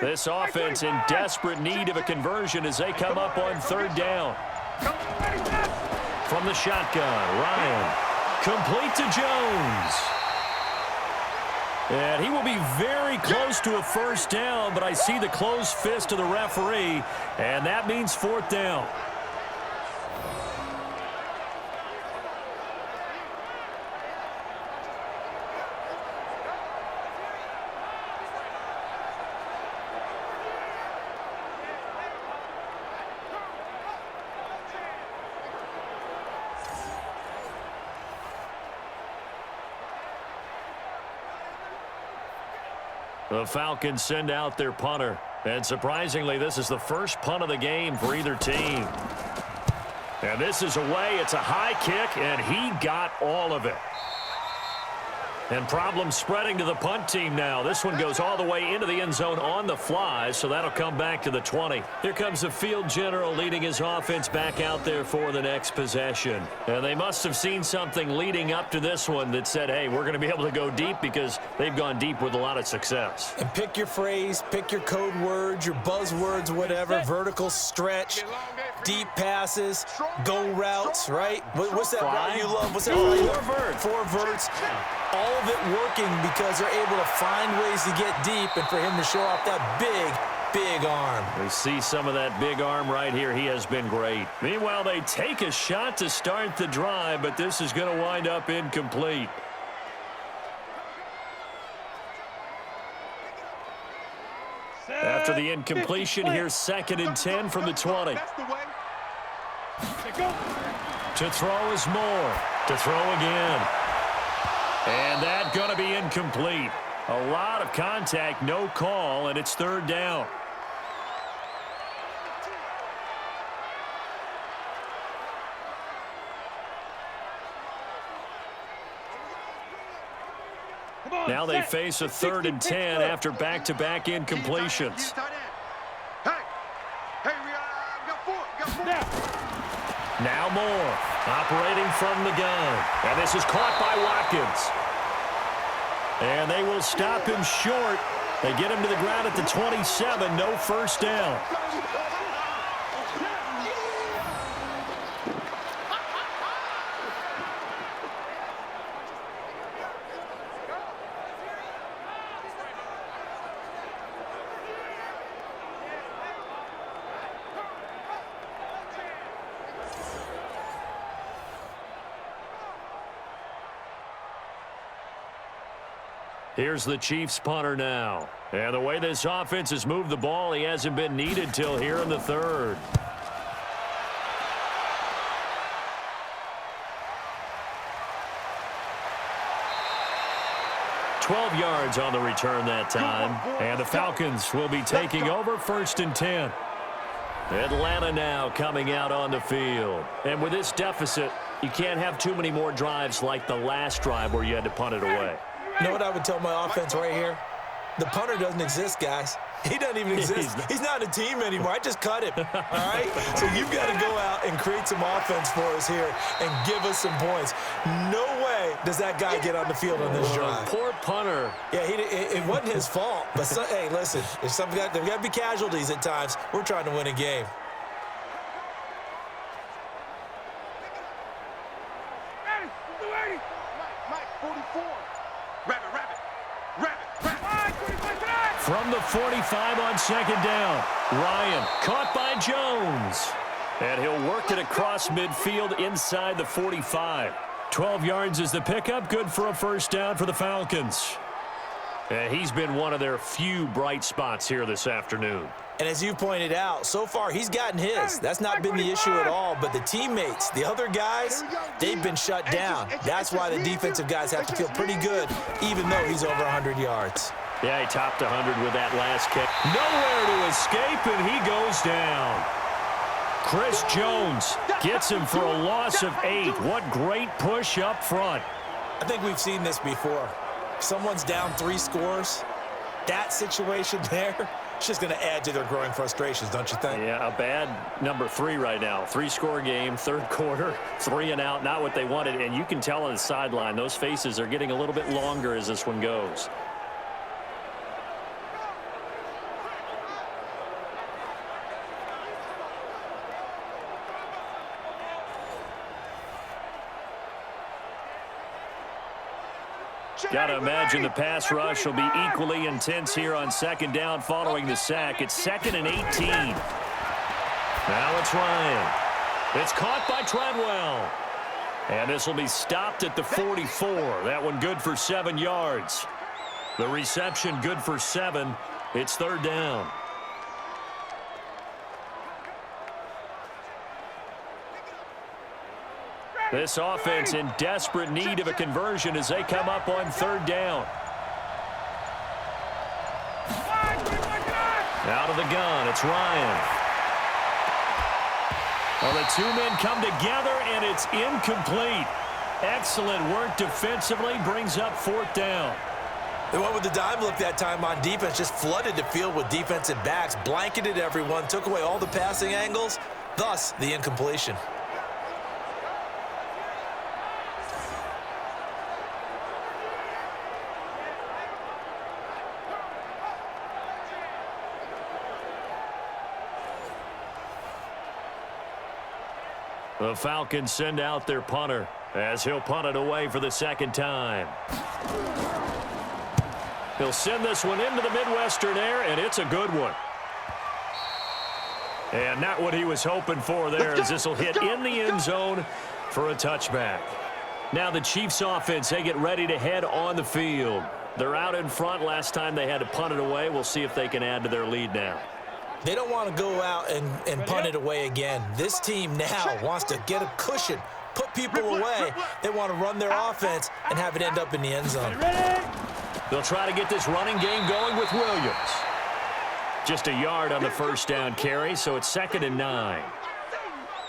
This offense in desperate need of a conversion as they come up on 3rd down. From the shotgun, Ryan. Complete to Jones. And he will be very close to a 1st down, but I see the closed fist of the referee, and that means 4th down. The Falcons send out their punter. And surprisingly, this is the first punt of the game for either team. And this is away. It's a high kick, and he got all of it. And problems spreading to the punt team now. This one goes all the way into the end zone on the fly, so that'll come back to the 20. Here comes the field general leading his offense back out there for the next possession. And they must have seen something leading up to this one that said, hey, we're going to be able to go deep because they've gone deep with a lot of success. And pick your phrase, pick your code words, your buzzwords, whatever, vertical stretch, deep passes, go routes, right? What's that route you love? What's that route you love? 4 verts. All of it working because they're able to find ways to get deep and for him to show off that big arm. We see some of that big arm right here. He has been great. Meanwhile, they take a shot to start the drive, but this is going to wind up incomplete. After the incompletion, here's 2nd and 10 from the 20. To throw is Moore. To throw again. And that's going to be incomplete. A lot of contact, no call, and it's 3rd down. Now they face a 3rd and 10 after back-to-back incompletions. Now Moore, operating from the gun. And this is caught by Watkins. And they will stop him short. They get him to the ground at the 27, no 1st down. Here's the Chiefs punter now. And the way this offense has moved the ball, he hasn't been needed till here in the 3rd. $12 yards on the return that time. And the Falcons will be taking over 1st and 10. Atlanta now coming out on the field. And with this deficit, you can't have too many more drives like the last drive where you had to punt it away. You know what I would tell my offense right here? The punter doesn't exist, guys. He doesn't even exist. He's not a team anymore. I just cut him, all right? So you've got to go out and create some offense for us here and give us some points. No way does that guy get on the field on this drive. Poor punter. Yeah, it wasn't his fault. But, hey, listen, there's got to be casualties at times. We're trying to win a game. From the 45 on second down, Ryan caught by Jones. And he'll work it across midfield inside the 45. 12 yards is the pickup, good for a first down for the Falcons. And he's been one of their few bright spots here this afternoon. And as you pointed out, so far he's gotten his. That's not been the issue at all. But the teammates, the other guys, they've been shut down. That's why the defensive guys have to feel pretty good, even though he's over 100 yards. Yeah, he topped 100 with that last kick. Nowhere to escape, and he goes down. Chris Jones gets him for a loss of 8. What great push up front. I think we've seen this before. Someone's down 3 scores. That situation there, it's just going to add to their growing frustrations, don't you think? Yeah, a bad number 3 right now. 3-score game, third quarter, 3 and out, not what they wanted. And you can tell on the sideline, those faces are getting a little bit longer as this one goes. Got to imagine the pass rush will be equally intense here on second down following the sack. It's 2nd and 18. Now it's Ryan. It's caught by Treadwell. And this will be stopped at the 44. That one good for 7 yards. The reception good for 7. It's third down. This offense in desperate need of a conversion as they come up on third down. Out of the gun, it's Ryan. Well, the 2 men come together, and it's incomplete. Excellent work defensively, brings up fourth down. They went with the dime look that time on defense, just flooded the field with defensive backs, blanketed everyone, took away all the passing angles, thus the incompletion. The Falcons send out their punter as he'll punt it away for the second time. He'll send this one into the Midwestern air, and it's a good one. And not what he was hoping for there, as this will hit in the end zone for a touchback. Now the Chiefs offense, they get ready to head on the field. They're out in front. Last time they had to punt it away. We'll see if they can add to their lead now. They don't want to go out and punt it away again. This team now wants to get a cushion, put people away. They want to run their offense and have it end up in the end zone. They'll try to get this running game going with Williams. Just a yard on the first down carry, so it's 2nd and 9.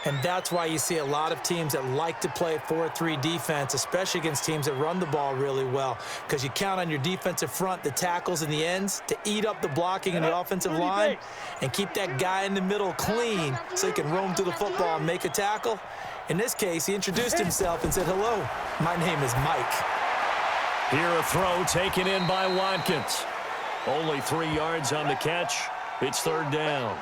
And that's why you see a lot of teams that like to play 4-3 defense, especially against teams that run the ball really well, because you count on your defensive front, the tackles and the ends, to eat up the blocking in the offensive line and keep that guy in the middle clean so he can roam through the football and make a tackle. In this case, he introduced himself and said, "Hello, my name is Mike." Here a throw taken in by Watkins. Only 3 yards on the catch. It's third down.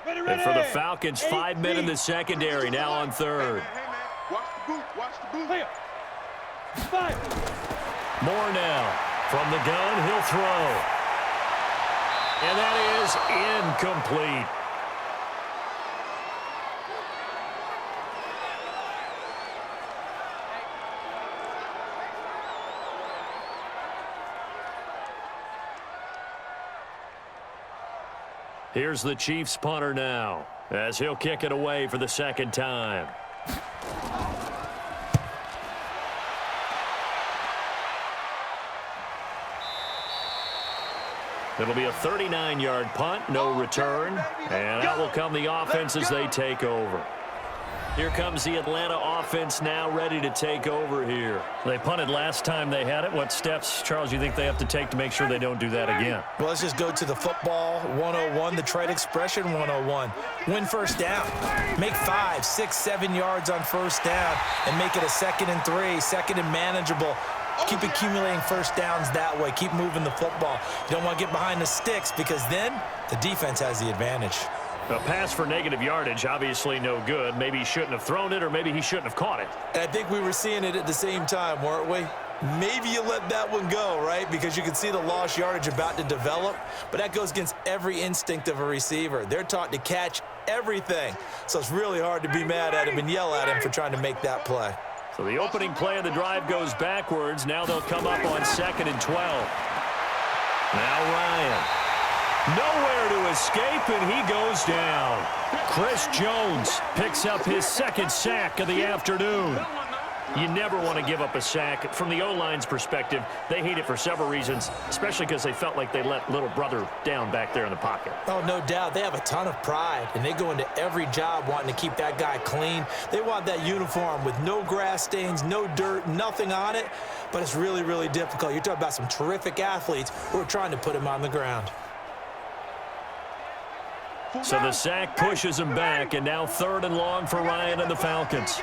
And for the Falcons, 5 men in the secondary, now on third. Watch the boot, watch the boot. Moore now. From the gun, he'll throw. And that is incomplete. Here's the Chiefs punter now, as he'll kick it away for the second time. It'll be a 39-yard punt, no return, and out will come the offense as they take over. Here comes the Atlanta offense now ready to take over here. They punted last time they had it. What steps, Charles, you think they have to take to make sure they don't do that again? Well, let's just go to the football 101, the trade expression 101. Win first down. Make 5, 6, 7 yards on first down and make it a 2nd and 3, 2nd and manageable. Keep accumulating first downs that way. Keep moving the football. You don't want to get behind the sticks because then the defense has the advantage. A pass for negative yardage, obviously no good. Maybe he shouldn't have thrown it, or maybe he shouldn't have caught it. And I think we were seeing it at the same time, weren't we? Maybe you let that one go, right? Because you can see the lost yardage about to develop. But that goes against every instinct of a receiver. They're taught to catch everything. So it's really hard to be mad at him and yell at him for trying to make that play. So the opening play of the drive goes backwards. Now they'll come up on 2nd and 12. Now Ryan. Nowhere to escape, and he goes down. Chris Jones picks up his 2nd sack of the afternoon. You never want to give up a sack. From the O-line's perspective, they hate it for several reasons, especially because they felt like they let little brother down back there in the pocket. Oh, no doubt. They have a ton of pride, and they go into every job wanting to keep that guy clean. They want that uniform with no grass stains, no dirt, nothing on it, but it's really, really difficult. You're talking about some terrific athletes who are trying to put him on the ground. So the sack pushes him back, and now 3rd and long for Ryan and the Falcons.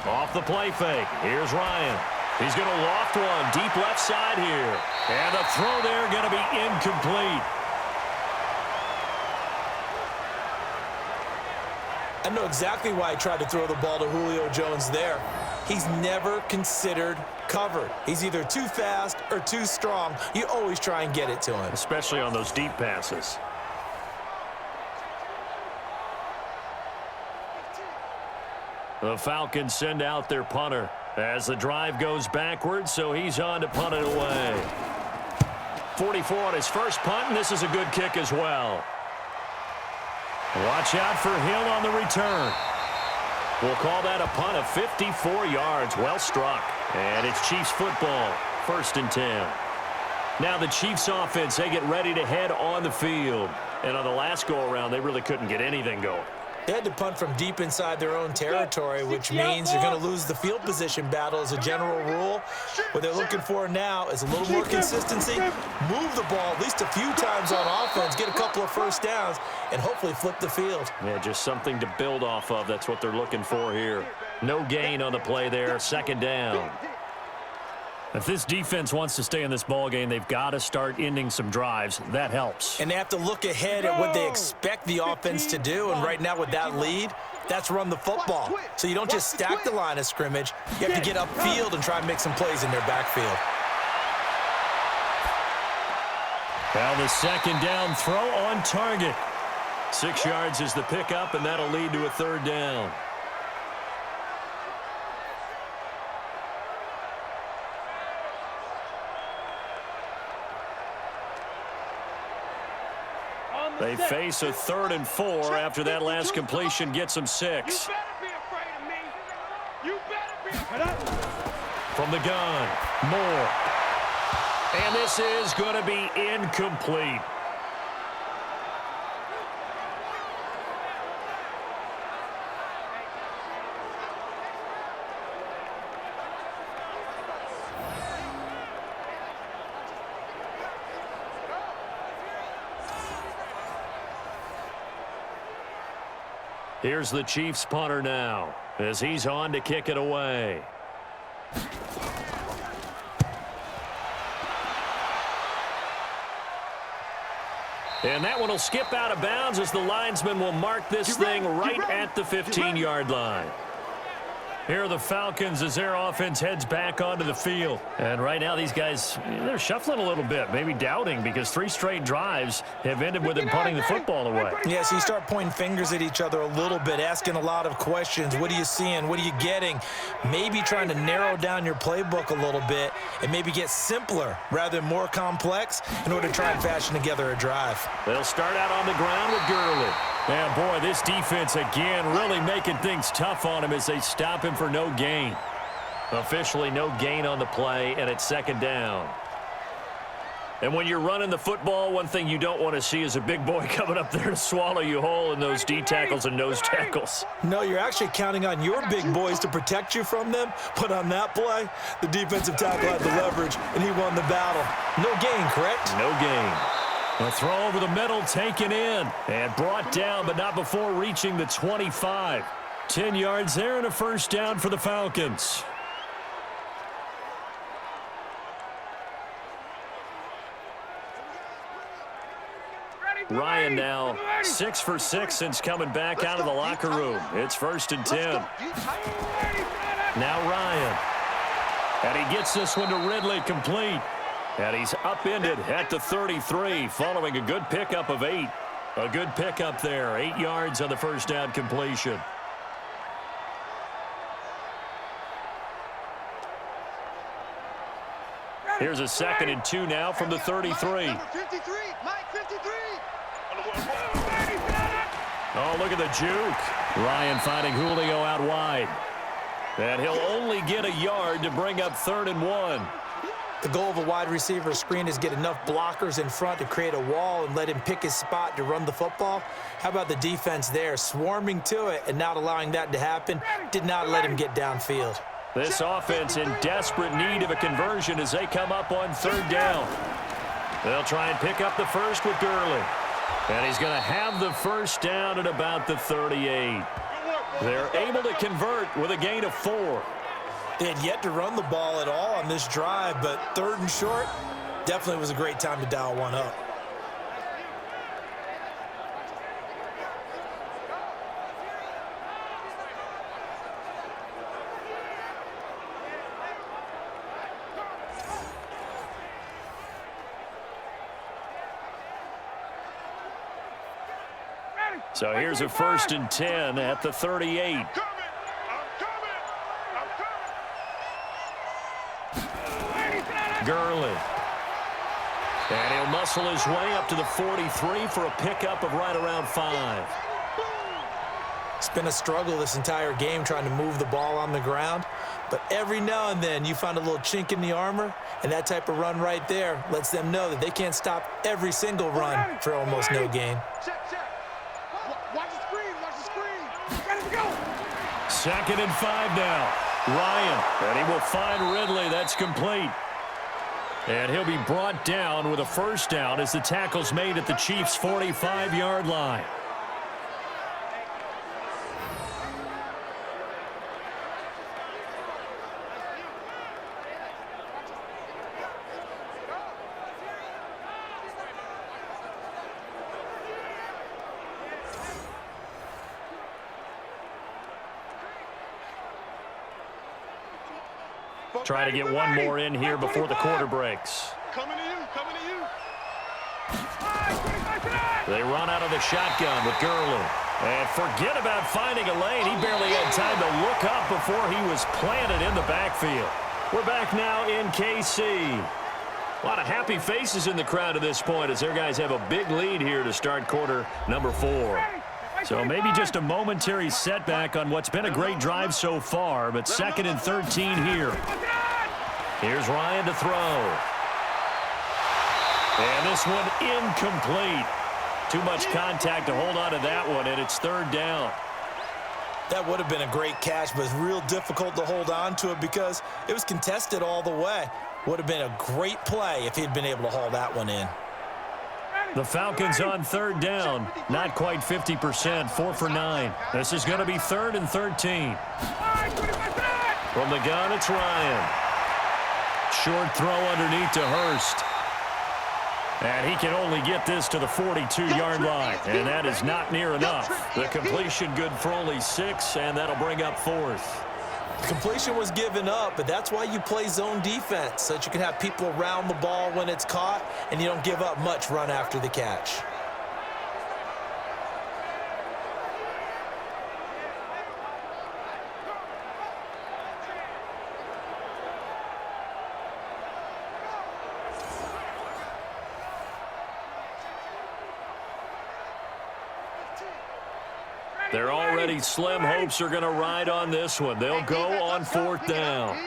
Off the play fake. Here's Ryan. He's going to loft one deep left side here. And the throw there going to be incomplete. I know exactly why he tried to throw the ball to Julio Jones there. He's never considered covered. He's either too fast or too strong. You always try and get it to him. Especially on those deep passes. The Falcons send out their punter as the drive goes backwards, so he's on to punt it away. 44 on his first punt, and this is a good kick as well. Watch out for Hill on the return. We'll call that a punt of 54 yards. Well struck. And it's Chiefs football, 1st and 10. Now the Chiefs offense, they get ready to head on the field. And on the last go-around, they really couldn't get anything going. They had to punt from deep inside their own territory, which means you're going to lose the field position battle as a general rule. What they're looking for now is a little more consistency, move the ball at least a few times on offense, get a couple of first downs, and hopefully flip the field. Yeah, just something to build off of. That's what they're looking for here. No gain on the play there, 2nd down. If this defense wants to stay in this ballgame, they've got to start ending some drives. That helps. And they have to look ahead at what they expect the offense to do. And right now with that lead, that's run the football. So you don't just stack the line of scrimmage. You have to get upfield and try and make some plays in their backfield. Now the 2nd down throw on target. 6 yards is the pickup, and that'll lead to a 3rd down. They face a 3rd and 4 after that last completion gets them 6. You better be afraid of me. You better be. From the gun, Moore. And this is going to be incomplete. Here's the Chiefs punter now as he's on to kick it away. And that one will skip out of bounds as the linesman will mark this thing right at the 15-yard line. Here are the Falcons as their offense heads back onto the field. And right now these guys, they're shuffling a little bit, maybe doubting, because 3 straight drives have ended with them punting the football away. Yeah, so you start pointing fingers at each other a little bit, asking a lot of questions. What are you seeing? What are you getting? Maybe trying to narrow down your playbook a little bit and maybe get simpler rather than more complex in order to try and fashion together a drive. They'll start out on the ground with Gurley. And boy, this defense again really making things tough on him as they stop him for no gain. Officially no gain on the play, and it's 2nd down. And when you're running the football, one thing you don't want to see is a big boy coming up there to swallow you whole in those D tackles and nose tackles. No, you're actually counting on your big boys to protect you from them. But on that play, the defensive tackle had the leverage, and he won the battle. No gain, correct? No gain. A throw over the middle, taken in, and brought down, but not before reaching the 25. 10 yards there and a first down for the Falcons. Ryan now 6 for 6 since coming back out of the locker room. It's 1st and 10. Now Ryan. And he gets this one to Ridley, complete. And he's upended at the 33 following a good pickup of 8. A good pickup there. 8 yards on the first down completion. Here's a 2nd and 2 now from the 33. Oh, look at the juke. Ryan finding Julio out wide. And he'll only get a yard to bring up 3rd and 1. The goal of a wide receiver screen is get enough blockers in front to create a wall and let him pick his spot to run the football. How about the defense there, swarming to it and not allowing that to happen? Did not let him get downfield. This offense in desperate need of a conversion as they come up on 3rd down. They'll try and pick up the first with Gurley. And he's going to have the first down at about the 38. They're able to convert with a gain of 4. They had yet to run the ball at all on this drive, but 3rd and short definitely was a great time to dial one up. So here's a 1st and 10 at the 38. Gurley. And he'll muscle his way up to the 43 for a pickup of right around 5. It's been a struggle this entire game trying to move the ball on the ground. But every now and then you find a little chink in the armor, and that type of run right there lets them know that they can't stop every single run for almost no gain. Watch the screen. Watch the screen. Ready to go. 2nd and 5 now. Ryan. And he will find Ridley. That's complete. And he'll be brought down with a first down as the tackle's made at the Chiefs' 45-yard line. Try to get one more in here before the quarter breaks. Coming to you. Coming to you. They run out of the shotgun with Gurley. And forget about finding a lane. He barely had time to look up before he was planted in the backfield. We're back now in KC. A lot of happy faces in the crowd at this point as their guys have a big lead here to start quarter number 4. So maybe just a momentary setback on what's been a great drive so far, but 2nd and 13 here. Here's Ryan to throw. And this one incomplete. Too much contact to hold on to that one, and it's 3rd down. That would have been a great catch, but it's real difficult to hold on to it because it was contested all the way. Would have been a great play if he'd been able to haul that one in. The Falcons on 3rd down. Not quite 50%, 4 for 9. This is going to be 3rd and 13. From the gun, it's Ryan. Short throw underneath to Hurst. And he can only get this to the 42-yard line. And that is not near enough. The completion good for only 6, and that'll bring up 4th. The completion was given up, but that's why you play zone defense, so that you can have people around the ball when it's caught, and you don't give up much run after the catch. They're already slim hopes are going to ride on this one. They'll go on 4th down.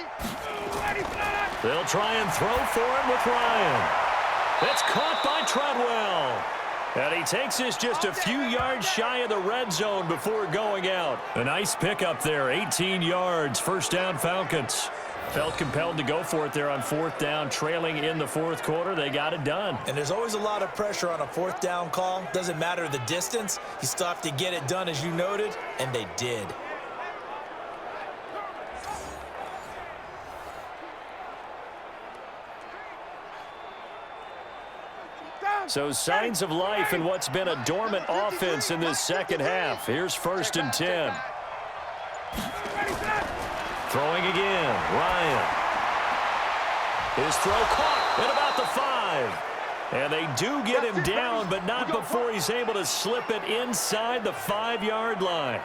They'll try and throw for it with Ryan. It's caught by Treadwell. And he takes this just a few yards shy of the red zone before going out. A nice pickup there, 18 yards, first down Falcons. Felt compelled to go for it there on fourth down, trailing in the fourth quarter. They got it done. And there's always a lot of pressure on a fourth down call. Doesn't matter the distance. You still have to get it done, as you noted, and they did. So signs of life in what's been a dormant offense in this second half. Here's 1st and 10. Throwing again, Ryan. His throw caught at about the 5. And they do get him down, but not before he's able to slip it inside the 5-yard line.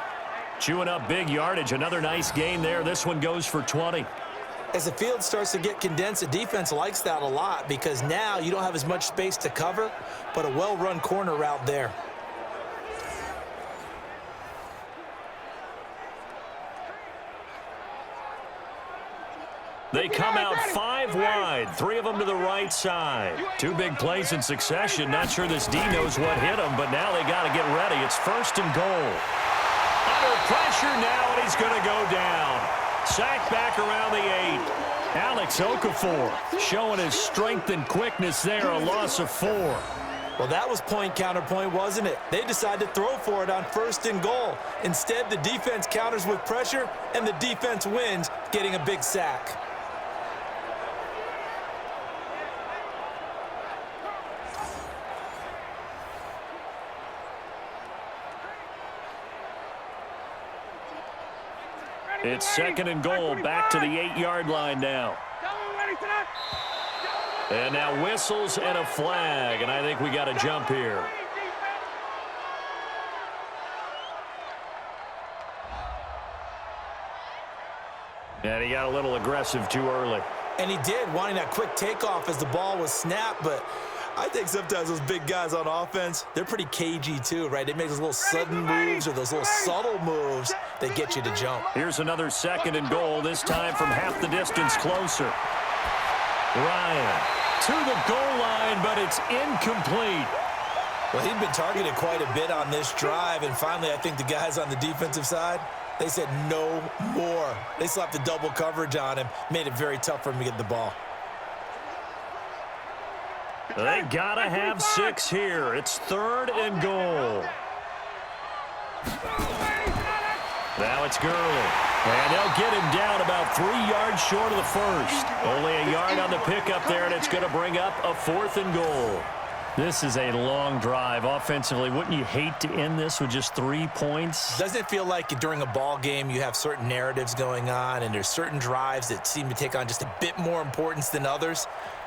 Chewing up big yardage. Another nice gain there. This one goes for 20. As the field starts to get condensed, the defense likes that a lot because now you don't have as much space to cover, but a well-run corner route there. They come out 5 wide, 3 of them to the right side. 2 big plays in succession. Not sure this D knows what hit him, but now they got to get ready. It's 1st and goal. Under pressure now, and he's going to go down. Sacked back around the 8. Alex Okafor showing his strength and quickness there, a loss of 4. Well, that was point counterpoint, wasn't it? They decided to throw for it on 1st and goal. Instead, the defense counters with pressure, and the defense wins, getting a big sack. It's 2nd and goal, back to the 8-yard line now. And now whistles and a flag, and I think we got a jump here. And he got a little aggressive too early. And he did, wanting that quick takeoff as the ball was snapped, but I think sometimes those big guys on offense, they're pretty cagey too, right? They make those little sudden moves or those little subtle moves that get you to jump. Here's another 2nd and goal, this time from half the distance closer. Ryan to the goal line, but it's incomplete. Well, he'd been targeted quite a bit on this drive, and finally I think the guys on the defensive side, they said no more. They slapped the double coverage on him, made it very tough for him to get the ball. They gotta have 6 here. It's 3rd and goal. Now it's Gurley. And they'll get him down about 3 yards short of the first. Only a yard on the pickup there, and it's going to bring up a 4th and goal. This is a long drive offensively. Wouldn't you hate to end this with just 3 points? Doesn't it feel like during a ball game you have certain narratives going on and there's certain drives that seem to take on just a bit more importance than others?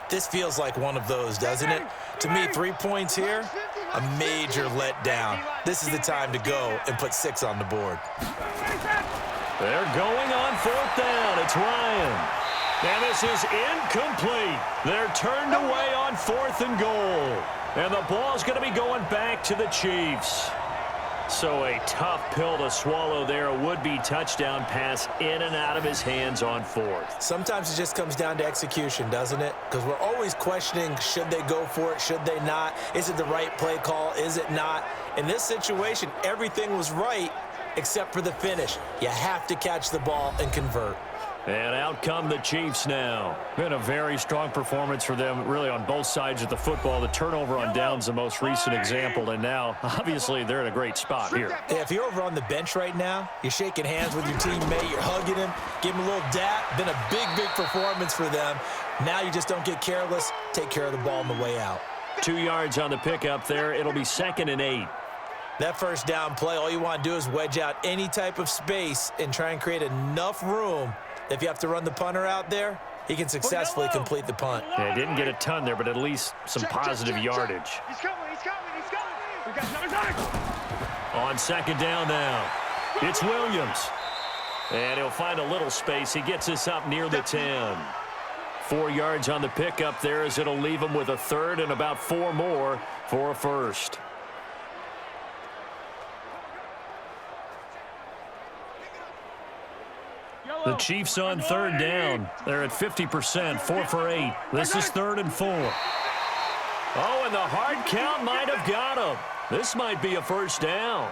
This feels like one of those, doesn't it? To me, 3 points here, a major letdown. This is the time to go and put 6 on the board. They're going on 4th down. It's Ryan. And this is incomplete. They're turned away on 4th and goal. And the ball's going to be going back to the Chiefs. So a tough pill to swallow there. A would-be touchdown pass in and out of his hands on 4th. Sometimes it just comes down to execution, doesn't it? Because we're always questioning, should they go for it, should they not? Is it the right play call, is it not? In this situation, everything was right except for the finish. You have to catch the ball and convert. And out come the Chiefs now. Been a very strong performance for them, really, on both sides of the football. The turnover on downs, the most recent example, and now, obviously, they're in a great spot here. Yeah, if you're over on the bench right now, you're shaking hands with your teammate, you're hugging him, give him a little dap. Been a big, big performance for them. Now you just don't get careless. Take care of the ball on the way out. 2 yards on the pickup there. It'll be 2nd and 8. That first down play, all you want to do is wedge out any type of space and try and create enough room. If you have to run the punter out there, he can successfully complete the punt. Yeah, didn't get a ton there, but at least some positive yardage. He's coming. We got another target. On 2nd down now, it's Williams. And he'll find a little space. He gets us up near the 10. 4 yards on the pickup there as it'll leave him with a 3rd and about 4 more for a 1st. The Chiefs on 3rd down. They're at 50%, 4 for 8. This is 3rd and 4. Oh, and the hard count might have got him. This might be a first down.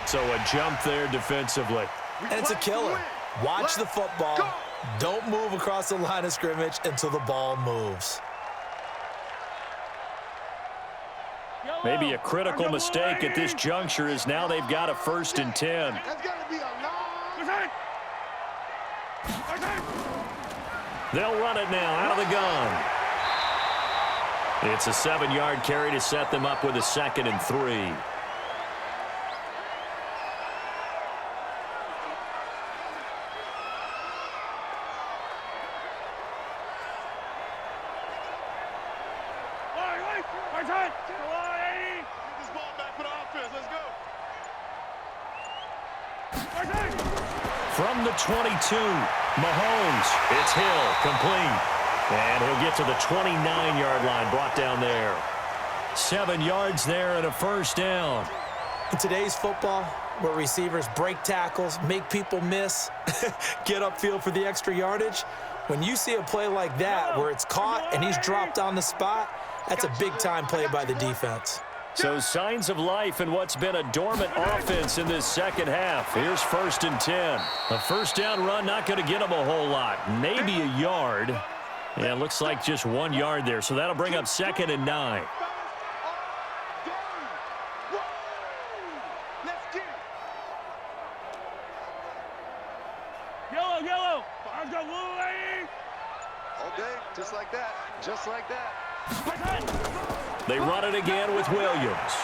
So a jump there defensively. And it's a killer. Watch the football. Don't move across the line of scrimmage until the ball moves. Maybe a critical mistake at this juncture is now they've got a 1st and 10. That's got to be a long. They'll run it now out of the gun. It's a 7-yard carry to set them up with a 2nd and 3. From the 22, Mahomes, it's Hill, complete. And he'll get to the 29-yard line, brought down there. 7 yards there and a first down. In today's football, where receivers break tackles, make people miss, get upfield for the extra yardage, when you see a play like that where it's caught and he's dropped on the spot, that's a big-time play by the defense. So signs of life in what's been a dormant offense in this second half. Here's 1st and 10. A first down run, not going to get them a whole lot. Maybe a yard. Yeah, it looks like just 1 yard there. So that'll bring up 2nd and 9. Yellow. Let's go, Louie. Okay, just like that. Just like that. They run it again with Williams.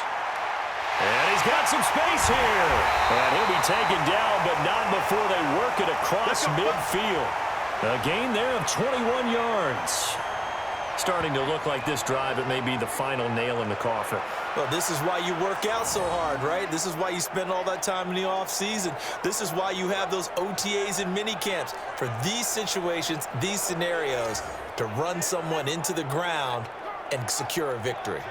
And he's got some space here. And he'll be taken down, but not before they work it across midfield. A gain there of 21 yards. Starting to look like this drive, it may be the final nail in the coffin. Well, this is why you work out so hard, right? This is why you spend all that time in the offseason. This is why you have those OTAs and mini camps for these situations, these scenarios, to run someone into the ground and secure a victory.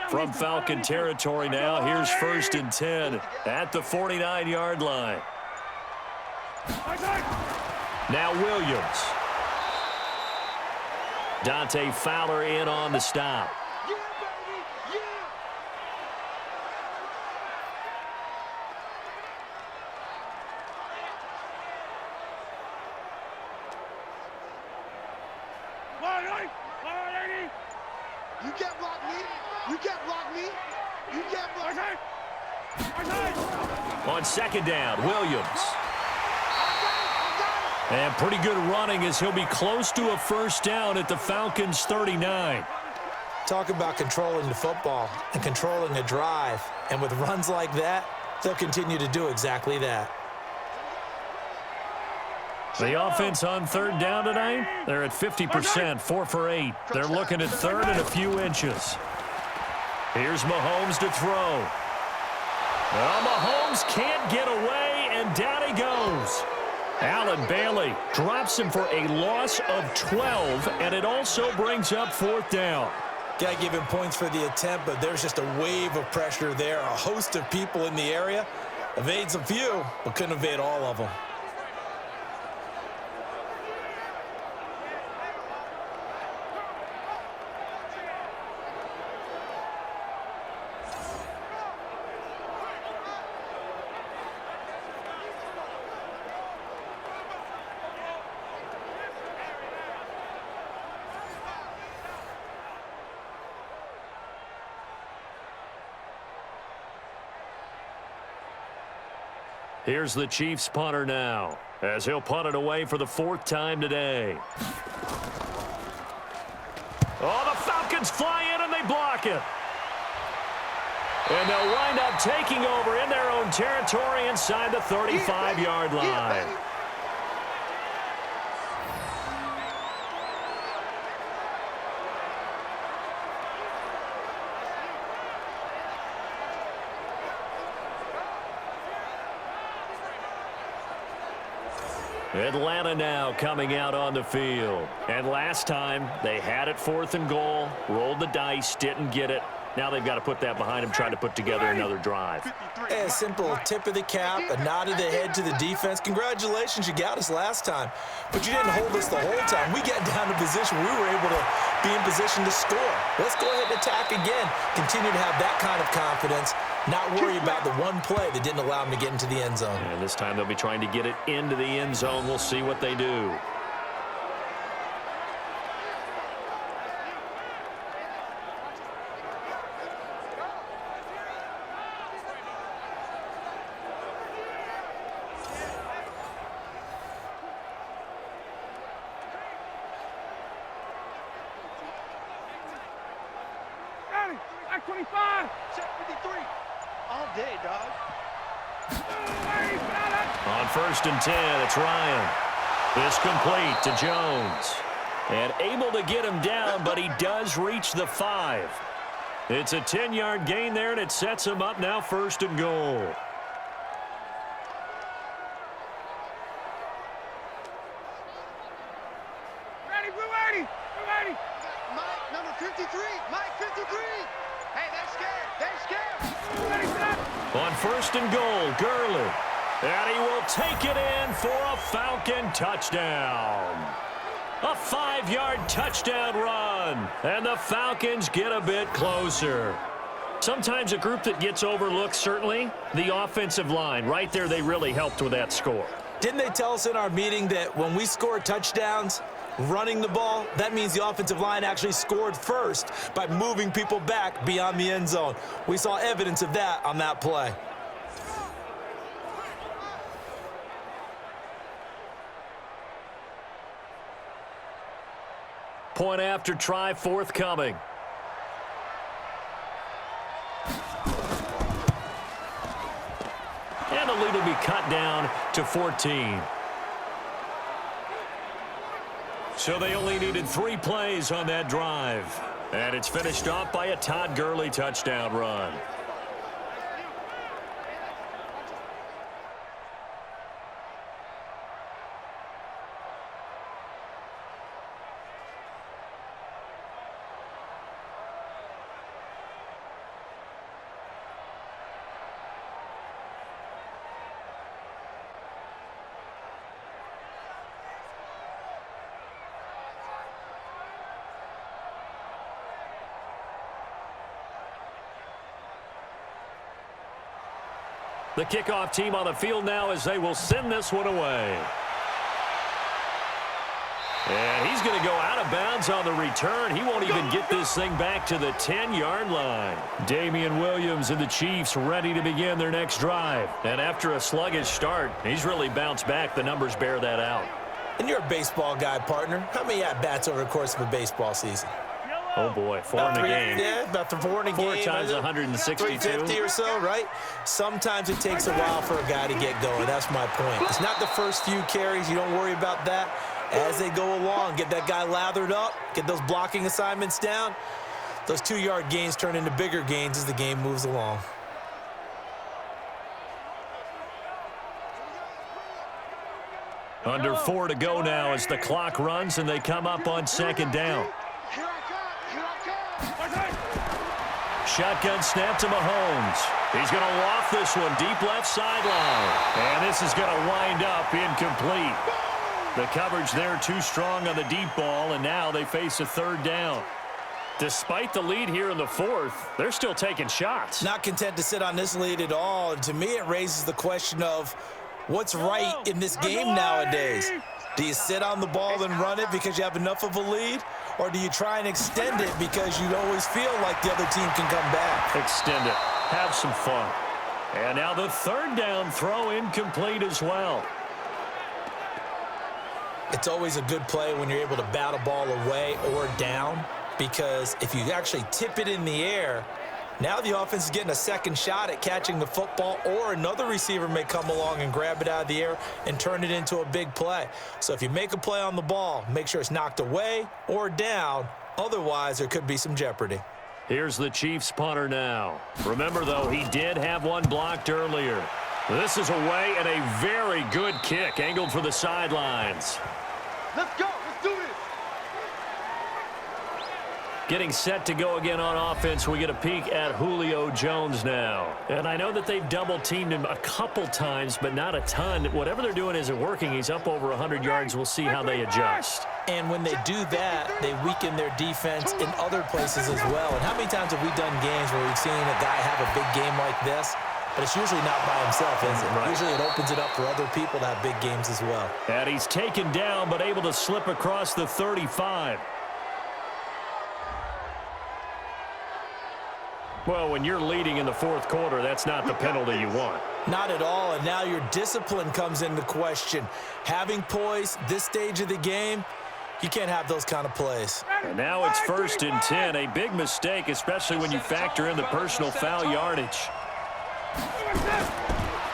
From Falcon territory now, here's 1st and 10 at the 49-yard line. Now Williams. Dante Fowler in on the stop. You can't block me. You can't block me. You can't block me. On 2nd down, Williams. And pretty good running as he'll be close to a first down at the Falcons' 39. Talk about controlling the football and controlling a drive. And with runs like that, they'll continue to do exactly that. The offense on 3rd down tonight, they're at 50%, 4 for 8. They're looking at 3rd and a few inches. Here's Mahomes to throw. Well, Mahomes can't get away, and down he goes. Allen Bailey drops him for a loss of 12, and it also brings up 4th down. Got to give him points for the attempt, but there's just a wave of pressure there. A host of people in the area. Evades a few, but couldn't evade all of them. Here's the Chiefs punter now, as he'll punt it away for the 4th time today. Oh, the Falcons fly in and they block it. And they'll wind up taking over in their own territory inside the 35-yard line. Atlanta now coming out on the field. And last time, they had it 4th and goal, rolled the dice, didn't get it. Now they've got to put that behind them, try to put together another drive. A simple tip of the cap, a nod of the head to the defense. Congratulations, you got us last time. But you didn't hold us the whole time. We got down to position. We were able to be in position to score. Let's go ahead and attack again. Continue to have that kind of confidence. Not worry about the one play that didn't allow them to get into the end zone. And this time they'll be trying to get it into the end zone. We'll see what they do. Act 25. Check 53. All day, dog. On 1st and 10, it's Ryan. This complete to Jones. And able to get him down, but he does reach the 5. It's a 10-yard gain there, and it sets him up now 1st and goal. Ready, we're ready. We're ready. Mike, number 53. Mike, 53. Hey, they're scared. They're scared. We're ready for that. On 1st and goal, Gurley. And he will take it in for a Falcon touchdown. A 5-yard touchdown run. And the Falcons get a bit closer. Sometimes a group that gets overlooked, certainly, the offensive line. Right there, they really helped with that score. Didn't they tell us in our meeting that when we score touchdowns running the ball, that means the offensive line actually scored first by moving people back beyond the end zone? We saw evidence of that on that play. Point after try forthcoming. And the lead will be cut down to 14. So they only needed 3 plays on that drive. And it's finished off by a Todd Gurley touchdown run. The kickoff team on the field now as they will send this one away. And he's going to go out of bounds on the return. He won't even get this thing back to the 10-yard line. Damian Williams and the Chiefs ready to begin their next drive. And after a sluggish start, he's really bounced back. The numbers bear that out. And you're a baseball guy, partner. How many at-bats over the course of a baseball season? Oh, boy, 4 in a game. Yeah, about 4 in a game. 4 times 162. 350 or so, right? Sometimes it takes a while for a guy to get going. That's my point. It's not the first few carries. You don't worry about that. As they go along, get that guy lathered up, get those blocking assignments down. Those 2-yard gains turn into bigger gains as the game moves along. Under 4 to go now as the clock runs and they come up on 2nd down. Here I come. Here I come. Shotgun snap to Mahomes. He's going to loft this one deep left sideline. And this is going to wind up incomplete. The coverage there too strong on the deep ball, and now they face a 3rd down. Despite the lead here in the 4th, they're still taking shots. Not content to sit on this lead at all. And to me, it raises the question of what's right in this game nowadays. Do you sit on the ball and run it because you have enough of a lead? Or do you try and extend it because you always feel like the other team can come back? Extend it. Have some fun. And now the 3rd down throw incomplete as well. It's always a good play when you're able to bat a ball away or down, because if you actually tip it in the air, now the offense is getting a second shot at catching the football, or another receiver may come along and grab it out of the air and turn it into a big play. So if you make a play on the ball, make sure it's knocked away or down. Otherwise, there could be some jeopardy. Here's the Chiefs punter now. Remember, though, he did have one blocked earlier. This is away and a very good kick angled for the sidelines. Let's go. Let's do this. Getting set to go again on offense, we get a peek at Julio Jones now. And I know that they've double-teamed him a couple times, but not a ton. Whatever they're doing isn't working. He's up over 100 yards. We'll see how they adjust. And when they do that, they weaken their defense in other places as well. And how many times have we done games where we've seen a guy have a big game like this? But it's usually not by himself, is it? Right. Usually it opens it up for other people to have big games as well. And he's taken down, but able to slip across the 35. Well, when you're leading in the fourth quarter, that's not the penalty you want. Not at all, and now your discipline comes into question. Having poise this stage of the game, you can't have those kind of plays. And now it's 1st and 10, a big mistake, especially when you factor in the personal foul yardage.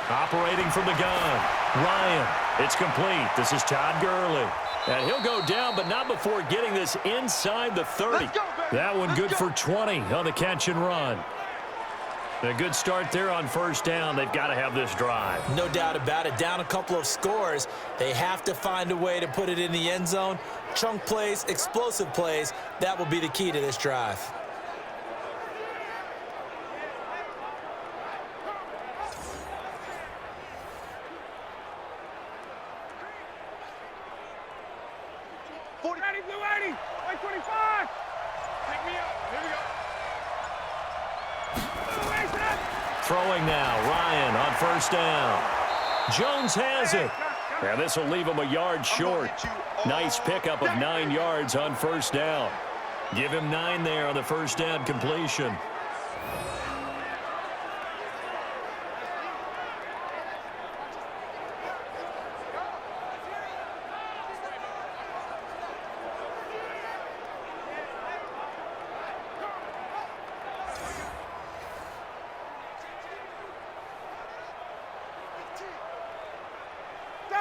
Operating from the gun, Ryan. It's complete. This is Todd Gurley. And he'll go down, but not before getting this inside the 30. That one good for 20 on the catch and run. A good start there on 1st down. They've got to have this drive. No doubt about it. Down a couple of scores. They have to find a way to put it in the end zone. Chunk plays, explosive plays. That will be the key to this drive. Throwing now, Ryan on 1st down. Jones has it. And this will leave him a yard short. Nice pickup of 9 yards on 1st down. Give him 9 there on the 1st down completion.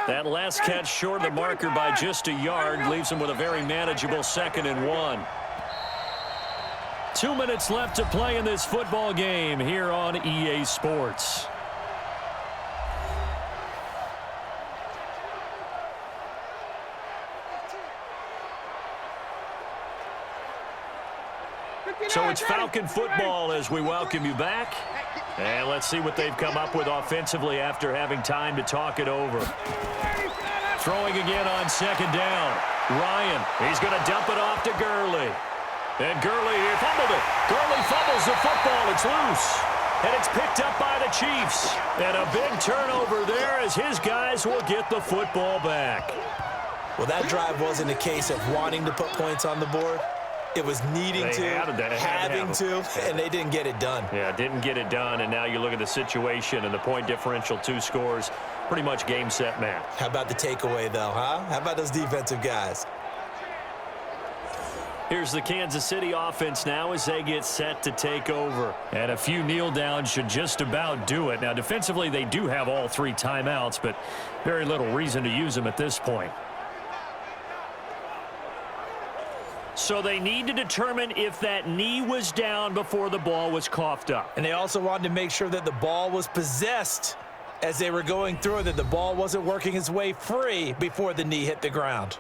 That last catch short of the marker by just a yard leaves him with a very manageable 2nd and 1. 2 minutes left to play in this football game here on EA Sports. So it's Falcon football as we welcome you back. And let's see what they've come up with offensively after having time to talk it over. Throwing again on 2nd down. Ryan, he's going to dump it off to Gurley. And Gurley, he fumbled it. Gurley fumbles the football. It's loose. And it's picked up by the Chiefs. And a big turnover there as his guys will get the football back. Well, that drive wasn't a case of wanting to put points on the board. It was needing to, having to, and they didn't get it done. Yeah, didn't get it done, and now you look at the situation and the point differential, 2 scores, pretty much game, set, match. How about the takeaway, though, huh? How about those defensive guys? Here's the Kansas City offense now as they get set to take over. And a few kneel downs should just about do it. Now, defensively, they do have all 3 timeouts, but very little reason to use them at this point. So they need to determine if that knee was down before the ball was coughed up. And they also wanted to make sure that the ball was possessed as they were going through it, that the ball wasn't working its way free before the knee hit the ground.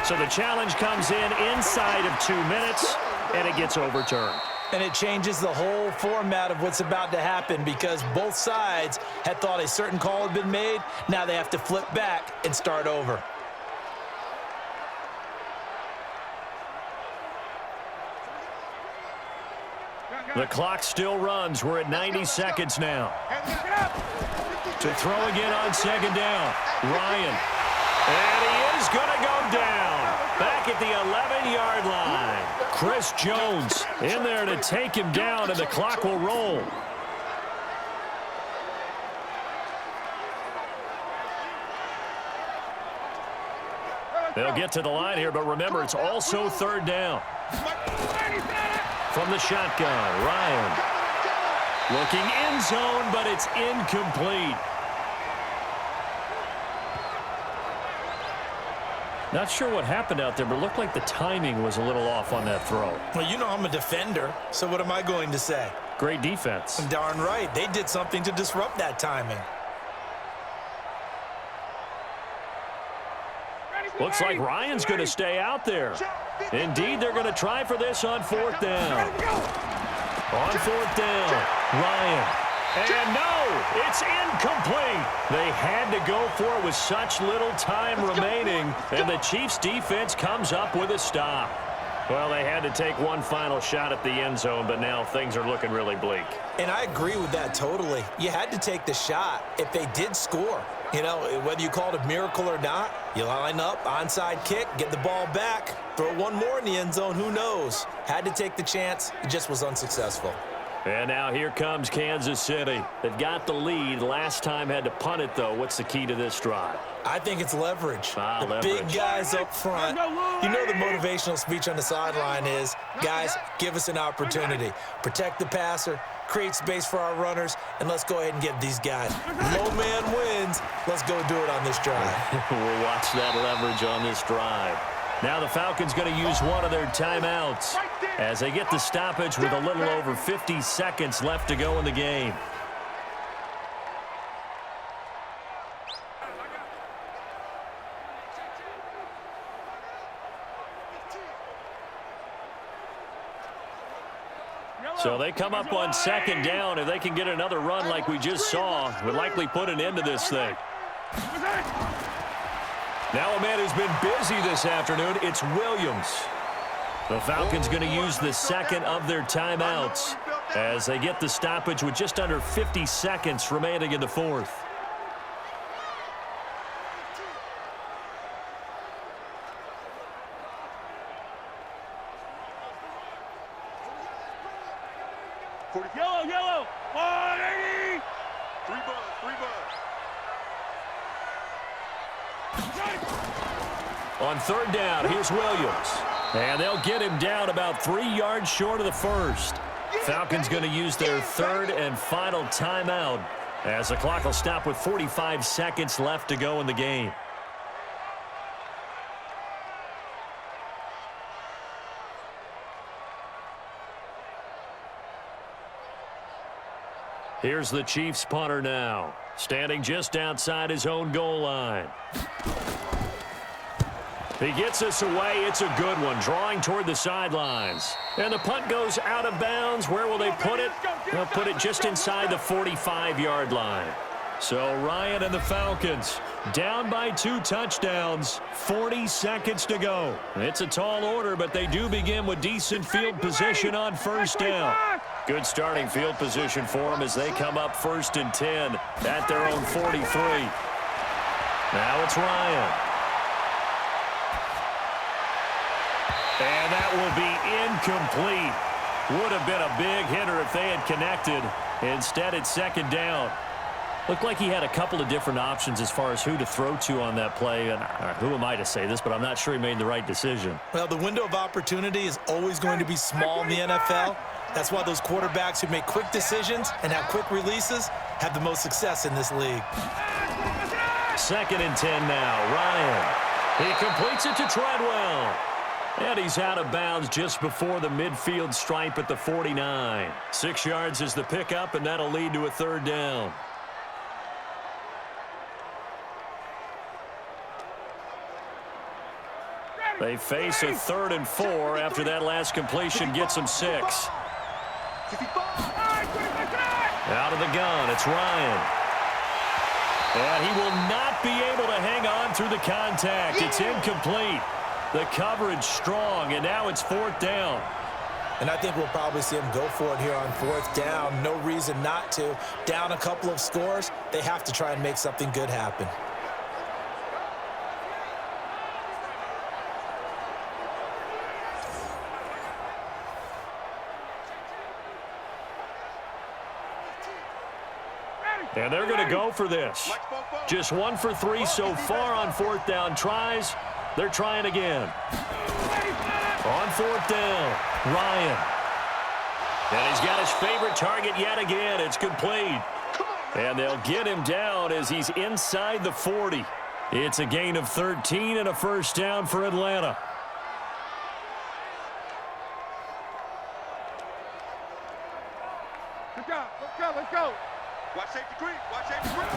So the challenge comes in inside of 2 minutes, and it gets overturned. And it changes the whole format of what's about to happen because both sides had thought a certain call had been made. Now they have to flip back and start over. The clock still runs. We're at 90 seconds now. To throw again on 2nd down. Ryan. And he is going to go down. Back at the 11-yard line. Chris Jones in there to take him down, and the clock will roll. They'll get to the line here, but remember, it's also 3rd down. From the shotgun, Ryan. Looking end zone, but it's incomplete. Not sure what happened out there, but it looked like the timing was a little off on that throw. Well, you know I'm a defender, so what am I going to say? Great defense. Darn right. They did something to disrupt that timing. Looks like Ryan's going to stay out there. Indeed, they're going to try for this on 4th down. On 4th down, Ryan. And no, it's incomplete. They had to go for it with such little time remaining, and the Chiefs' defense comes up with a stop. Well, they had to take one final shot at the end zone, but now things are looking really bleak. And I agree with that totally. You had to take the shot if they did score. You know, whether you call it a miracle or not, you line up, onside kick, get the ball back, throw one more in the end zone, who knows? Had to take the chance, it just was unsuccessful. And now here comes Kansas City. They've got the lead. Last time had to punt it, though. What's the key to this drive? I think it's leverage. Leverage. Big guys up front. You know the motivational speech on the sideline is, guys, give us an opportunity. Protect the passer, create space for our runners, and let's go ahead and give these guys. Low man wins. Let's go do it on this drive. We'll watch that leverage on this drive. Now the Falcons going to use one of their timeouts as they get the stoppage with a little over 50 seconds left to go in the game. So they come up on 2nd down. If they can get another run like we just saw, would likely put an end to this thing. Now a man who's been busy this afternoon, it's Williams. The Falcons going to use the second of their timeouts as they get the stoppage with just under 50 seconds remaining in the 4th. Yellow, 180. 3 bud. On 3rd down, here's Williams. And they'll get him down about 3 yards short of the 1st. Falcons going to use their 3rd and final timeout as the clock will stop with 45 seconds left to go in the game. Here's the Chiefs punter now, standing just outside his own goal line. He gets us away. It's a good one, drawing toward the sidelines. And the punt goes out of bounds. Where will they put it? They'll put it just inside the 45-yard line. So Ryan and the Falcons down by 2 touchdowns, 40 seconds to go. It's a tall order, but they do begin with decent field position on 1st down. Good starting field position for them as they come up 1st and 10 at their own 43. Now it's Ryan. And that will be incomplete. Would have been a big hitter if they had connected. Instead, it's 2nd down. Looked like he had a couple of different options as far as who to throw to on that play. And who am I to say this, but I'm not sure he made the right decision. Well, the window of opportunity is always going to be small in the NFL. That's why those quarterbacks who make quick decisions and have quick releases have the most success in this league. 2nd and 10 now. Ryan. He completes it to Treadwell. And he's out of bounds just before the midfield stripe at the 49. 6 yards is the pickup, and that'll lead to a 3rd down. They face a 3rd and 4 after that last completion gets them 6. Out of the gun, it's Ryan. And he will not be able to hang on through the contact. It's incomplete. The coverage strong, and now it's 4th down. And I think we'll probably see him go for it here on 4th down. No reason not to. Down a couple of scores, they have to try and make something good happen. And they're going to go for this. Just 1 for 3 so far on 4th down tries. They're trying again. On 4th down, Ryan. And he's got his favorite target yet again. It's complete. And they'll get him down as he's inside the 40. It's a gain of 13 and a first down for Atlanta. Good job. Let's go. Let's go. Watch safety green. Watch safety green.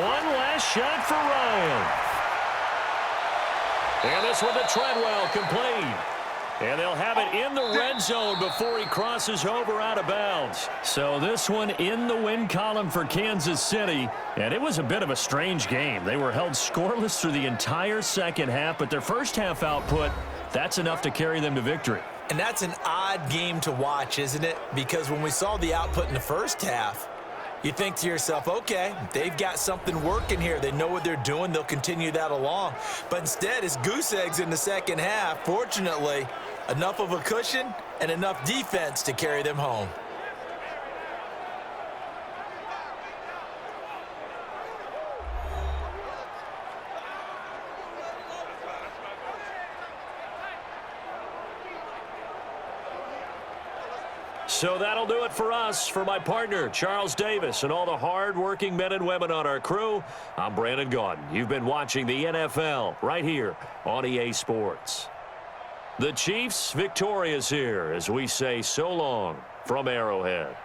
One last shot for Ryan. And this one to Treadwell, complete. And they'll have it in the red zone before he crosses over out of bounds. So this one in the win column for Kansas City. And it was a bit of a strange game. They were held scoreless through the entire second half, but their first half output, that's enough to carry them to victory. And that's an odd game to watch, isn't it? Because when we saw the output in the first half, you think to yourself, okay, they've got something working here. They know what they're doing. They'll continue that along. But instead, it's goose eggs in the second half. Fortunately, enough of a cushion and enough defense to carry them home. So that'll do it for us. For my partner, Charles Davis, and all the hard-working men and women on our crew, I'm Brandon Gaudin. You've been watching the NFL right here on EA Sports. The Chiefs victorious here as we say so long from Arrowhead.